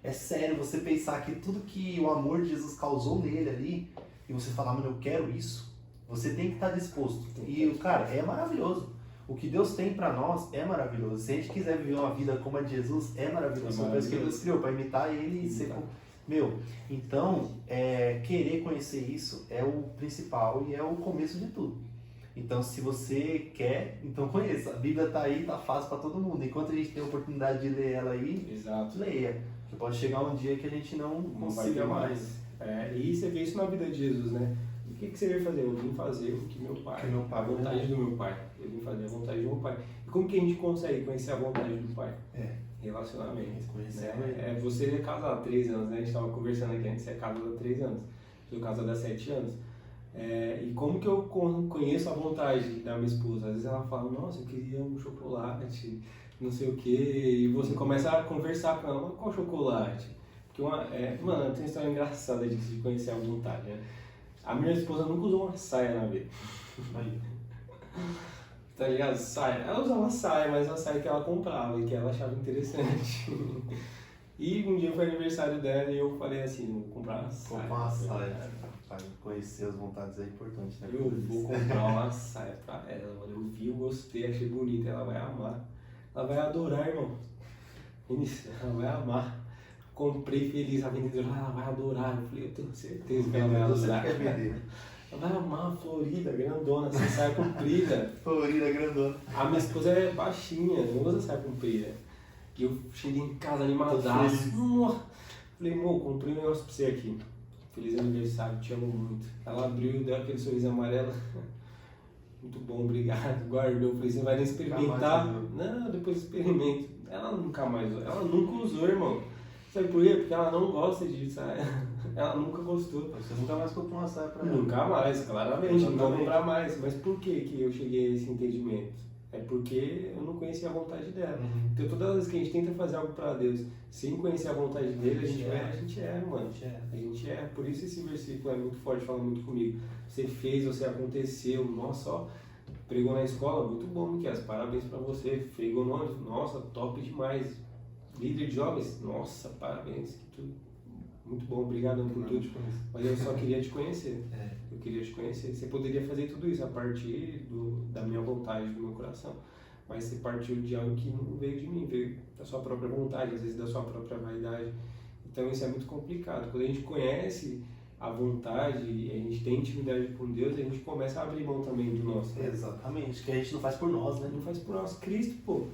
É sério você pensar que tudo que o amor de Jesus causou nele ali, e você falar, mano, eu quero isso, você tem que estar disposto. E, cara, é maravilhoso. O que Deus tem pra nós é maravilhoso. Se a gente quiser viver uma vida como a de Jesus, é maravilhoso. É isso que Deus criou, pra imitar Ele e ser... Então, querer conhecer isso é o principal e é o começo de tudo. Então, se você quer, então conheça. A Bíblia tá aí, tá fácil pra todo mundo. Enquanto a gente tem a oportunidade de ler ela aí, Exato. leia. Porque pode chegar um dia que a gente não consiga mais. E você vê isso na vida de Jesus, né? O que você veio fazer? Eu vim fazer o que meu pai, a vontade do meu pai. Eu vim fazer a vontade do meu pai. E como que a gente consegue conhecer a vontade do pai? Relacionamento. Né? Você é casado há 3 anos, né? A gente estava conversando aqui antes, você é casado há 3 anos. Eu sou casado há 7 anos. E como que eu conheço a vontade da minha esposa? Às vezes ela fala, nossa, eu queria um chocolate, não sei o que, e você começa a conversar com ela, mas qual chocolate? Porque mano, tem uma história engraçada de conhecer a vontade, né? A minha esposa nunca usou uma saia na vida. Tá ligado? Saia. Ela usava saia, mas uma saia que ela comprava e que ela achava interessante. E um dia foi aniversário dela e eu falei assim, vou comprar uma saia. Comprar uma saia. Pra conhecer as vontades é importante, né? Eu vou comprar uma saia pra ela, mano. Eu vi, eu gostei, achei bonita, ela vai amar. Ela vai adorar, irmão. Ela vai amar. Comprei feliz, a vendedora, ela vai adorar. Eu falei, eu tenho certeza que ela vai adorar. Ela vai amar, florida, grandona, essa saia comprida. Florida, grandona. A minha esposa é baixinha, não usa saia comprida. E eu cheguei em casa animadaço. Falei, amor, comprei um negócio pra você aqui. Feliz aniversário, te amo muito. Ela abriu, deu aquele sorriso amarelo. Muito bom, obrigado. Guardou. Falei, você vai nem experimentar? Não, depois experimento. Ela nunca mais usou. Ela nunca usou, irmão. Sabe por quê? Porque ela não gosta de saia. Ela nunca gostou. Você nunca mais comprou uma saia pra ela? Nunca mais, claramente. Não vou comprar mais. Mas por que eu cheguei a esse entendimento? É porque eu não conhecia a vontade dela. Então todas as vezes que a gente tenta fazer algo para Deus sem conhecer a vontade dele, a gente erra, mano. A gente erra. Por isso esse versículo é muito forte, fala muito comigo. Você fez, você aconteceu. Nossa, ó, pregou na escola, muito bom, Miquel. Parabéns para você. Pregou no ônibus, nossa, top demais. Líder de jovens, nossa, parabéns. Que tudo. Muito bom, obrigado por tudo. Mas eu só queria te conhecer. Eu queria te conhecer. Você poderia fazer tudo isso a partir da minha vontade, do meu coração. Mas você partiu de algo que não veio de mim, veio da sua própria vontade, às vezes da sua própria vaidade. Então isso é muito complicado. Quando a gente conhece a vontade e a gente tem intimidade com Deus, a gente começa a abrir mão também do nosso. Né? Exatamente, que a gente não faz por nós, né? Não faz por nós. Cristo, pô.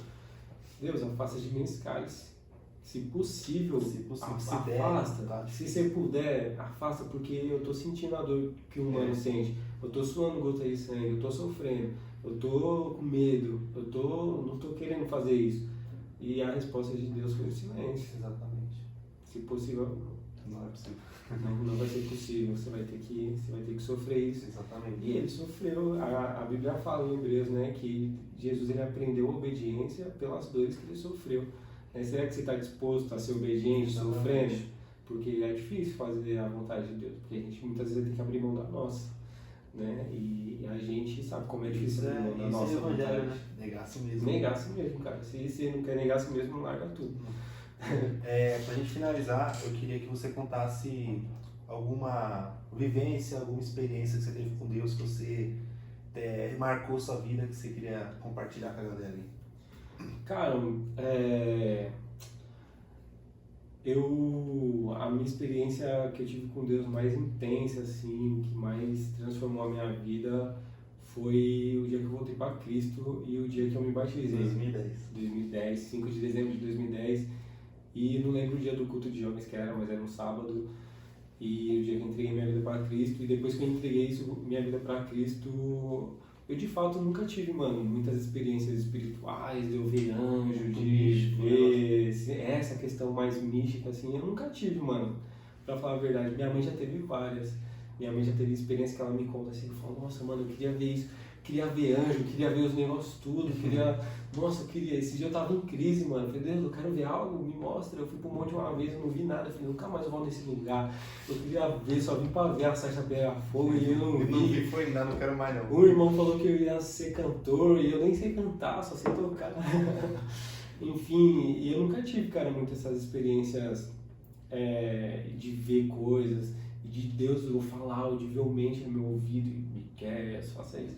Deus, afasta de mim esse cálice. Se possível, afasta. Se você puder, afasta, porque eu tô sentindo a dor que o humano sente. Eu tô suando gota de sangue, eu tô sofrendo, eu tô com medo, não tô querendo fazer isso. E a resposta de Deus foi o silêncio. Exatamente. Se possível, Não é possível. não vai ser possível, você vai ter que sofrer isso. Exatamente. E ele sofreu, a Bíblia fala em Hebreus, né, que Jesus ele aprendeu a obediência pelas dores que ele sofreu. Né? Será que você está disposto a ser obediente, sofrendo? Porque é difícil fazer a vontade de Deus, porque a gente muitas vezes tem que abrir mão da nossa. Né? E a gente sabe como é difícil abrir mão da nossa evangelho, vontade. né? Negar a si mesmo. Negar a si mesmo, cara. Se você não quer negar a si mesmo, larga tudo. Pra gente finalizar, eu queria que você contasse alguma vivência, alguma experiência que você teve com Deus, que você marcou sua vida, que você queria compartilhar com a galera aí. Cara, a minha experiência que eu tive com Deus mais intensa, assim, que mais transformou a minha vida, foi o dia que eu voltei para Cristo e o dia que eu me batizei. 2010, 5 de dezembro de 2010. E não lembro o dia do culto de jovens que era, mas era um sábado. E o dia que eu entreguei minha vida para Cristo. E depois que eu entreguei minha vida para Cristo, eu de fato nunca tive, mano, muitas experiências espirituais, de eu ver anjo, de ver essa questão mais mística, assim, eu nunca tive, mano. Pra falar a verdade, minha mãe já teve várias. Minha mãe já teve experiência que ela me conta assim, que fala, nossa, mano, eu queria ver isso, queria ver anjo, queria ver os negócios tudo, nossa, eu queria, esse dia eu tava em crise, mano, eu falei, Deus, eu quero ver algo, me mostra, eu fui pro monte uma vez, eu não vi nada, eu falei, nunca mais eu vou nesse lugar, eu queria ver, só vim pra ver a sarça pegar fogo e eu não vi. Não vi, foi nada, não quero mais não. O irmão falou que eu ia ser cantor e eu nem sei cantar, só sei tocar. Enfim, e eu nunca tive, cara, muitas essas experiências de ver coisas, de Deus eu falar audivelmente no meu ouvido e me quer, faça isso.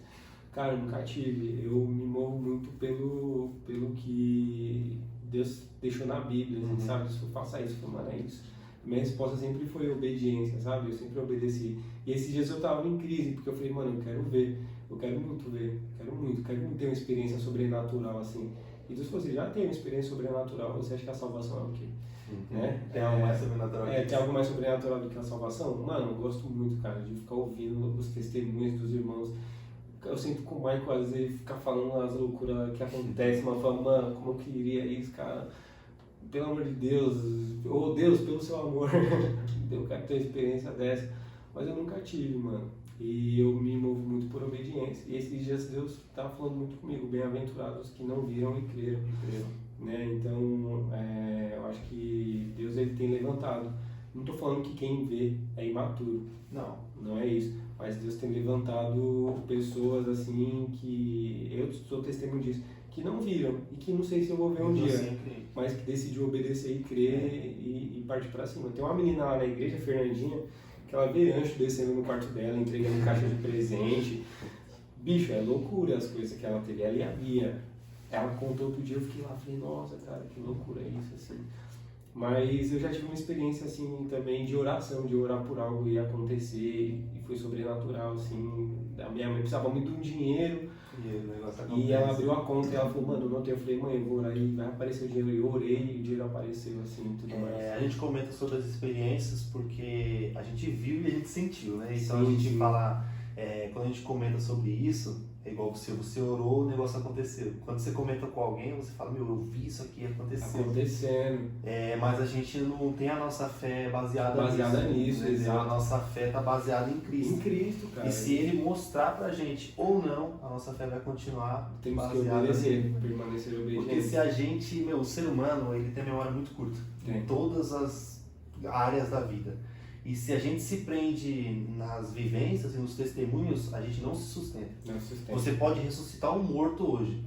Cara, eu nunca tive. Eu me movo muito pelo que Deus deixou na Bíblia, assim, sabe? Se eu faça isso, eu mano, é isso. Minha resposta sempre foi obediência, sabe? Eu sempre obedeci. E esses dias eu tava em crise, porque eu falei, mano, eu quero ver. Eu quero muito ver. Quero muito ter uma experiência sobrenatural, assim. E Deus falou assim, já tem uma experiência sobrenatural, você acha que a salvação é o quê? Né? Tem algo mais sobrenatural. Tem algo mais sobrenatural do que a salvação? Mano, eu gosto muito, cara, de ficar ouvindo os testemunhos dos irmãos. Eu sinto com o Michael, às vezes, ficar falando as loucuras que acontecem, mas eu falo, mano, como eu queria isso, cara. Pelo amor de Deus, ou Deus, pelo seu amor, eu quero ter uma experiência dessa. Mas eu nunca tive, mano. E eu me movo muito por obediência. E esses dias Deus estava falando muito comigo, bem-aventurados que não viram e creram. Né? Então, eu acho que Deus ele tem levantado. Não estou falando que quem vê é imaturo. Não é isso. Mas Deus tem levantado pessoas assim que eu sou testemunho disso, que não viram e que não sei se eu vou ver um dia, mas que decidiu obedecer e crer e partir para cima. Tem uma menina lá na igreja, Fernandinha, que ela vê anjo descendo no quarto dela, entregando caixa de presente. Bicho, é loucura as coisas que ela teve. Ela e a Bia. Ela contou outro dia, eu fiquei lá, falei, nossa, cara, que loucura é isso, assim. Mas eu já tive uma experiência, assim, também de oração, de orar por algo e acontecer, e foi sobrenatural, assim. A minha mãe precisava muito de um dinheiro, e ela abriu a conta e ela falou, mano, não tenho. Eu falei, mãe, eu vou orar e vai aparecer o dinheiro. E eu orei e o dinheiro apareceu, assim, tudo mais. A gente comenta sobre as experiências porque a gente viu e a gente sentiu, né? Então Sim, a gente fala, quando a gente comenta sobre isso, é igual você orou, o negócio aconteceu. Quando você comenta com alguém, você fala, meu, eu vi isso aqui acontecendo. Mas a gente não tem a nossa fé baseada nisso. Né? A nossa fé está baseada em Cristo. Em Cristo, cara. E se Ele mostrar pra gente ou não, a nossa fé vai continuar Temos que baseada obedecer, permanecer obediente. Porque se a gente, o ser humano, ele tem memória muito curta. Em todas as áreas da vida. E se a gente se prende nas vivências e nos testemunhos, a gente não se sustenta. Você pode ressuscitar um morto hoje.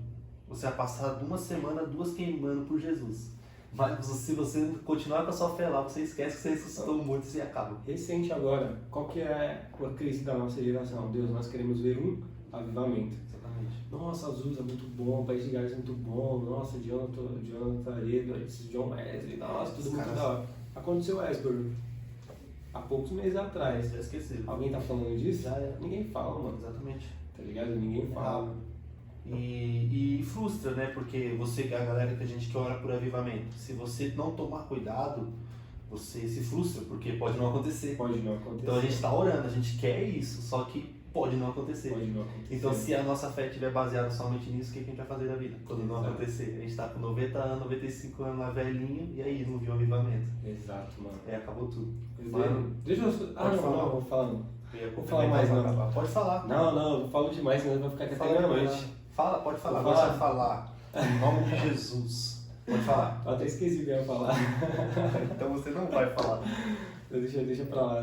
Você vai passar uma semana, 2 queimando por Jesus. Mas se você continuar com a sua fé lá, você esquece que você ressuscitou um morto e você acaba. Recente agora, qual que é a crise da nossa geração? Deus, nós queremos ver um avivamento. Exatamente. Nossa, Azusa é muito bom, País de Gales é muito bom, nossa, Jonathan Edwards, John Wesley, nossa, tudo muito da hora. Aconteceu o Asbury. Há poucos meses atrás. Já esqueci. Alguém tá falando disso? Ninguém fala, mano. Exatamente. Tá ligado? Ninguém fala. E frustra, né? Porque a galera que a gente que ora por avivamento, se você não tomar cuidado, você se frustra, porque pode não acontecer. Pode não acontecer. Então a gente tá orando, a gente quer isso, só que pode não acontecer. Pode não acontecer. Então, se a nossa fé estiver baseada somente nisso, o que a gente vai fazer da vida? Quando não Exato. acontecer. A gente tá com 90 anos, 95 anos lá velhinho, e aí não viu o avivamento. Exato, mano. Acabou tudo. Deixa eu... Pode falar. não, vou falando. Vou falar mais, não. Pode falar. Não, eu falo demais, senão vai ficar aqui até meia-noite. Fala, pode falar. Vou Agora falar. você vai falar. Em nome de Jesus. Pode falar. Eu até esqueci o que eu ia falar. Então você não vai falar. Deixa pra lá,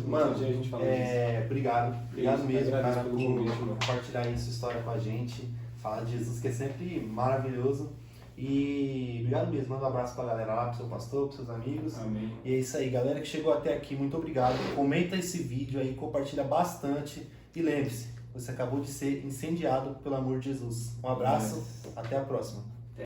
Mano, dia a gente fala disso. obrigado. Obrigado Isso, mesmo, agradeço cara, pelo por convite, mano. compartilhar aí sua história com a gente. Falar de Jesus, que é sempre maravilhoso. E obrigado mesmo. Manda um abraço pra galera lá, pro seu pastor, pros seus amigos. Amém. E é isso aí, galera que chegou até aqui, muito obrigado. Comenta esse vídeo aí, compartilha bastante. E lembre-se, você acabou de ser incendiado pelo amor de Jesus. Um abraço, até a próxima.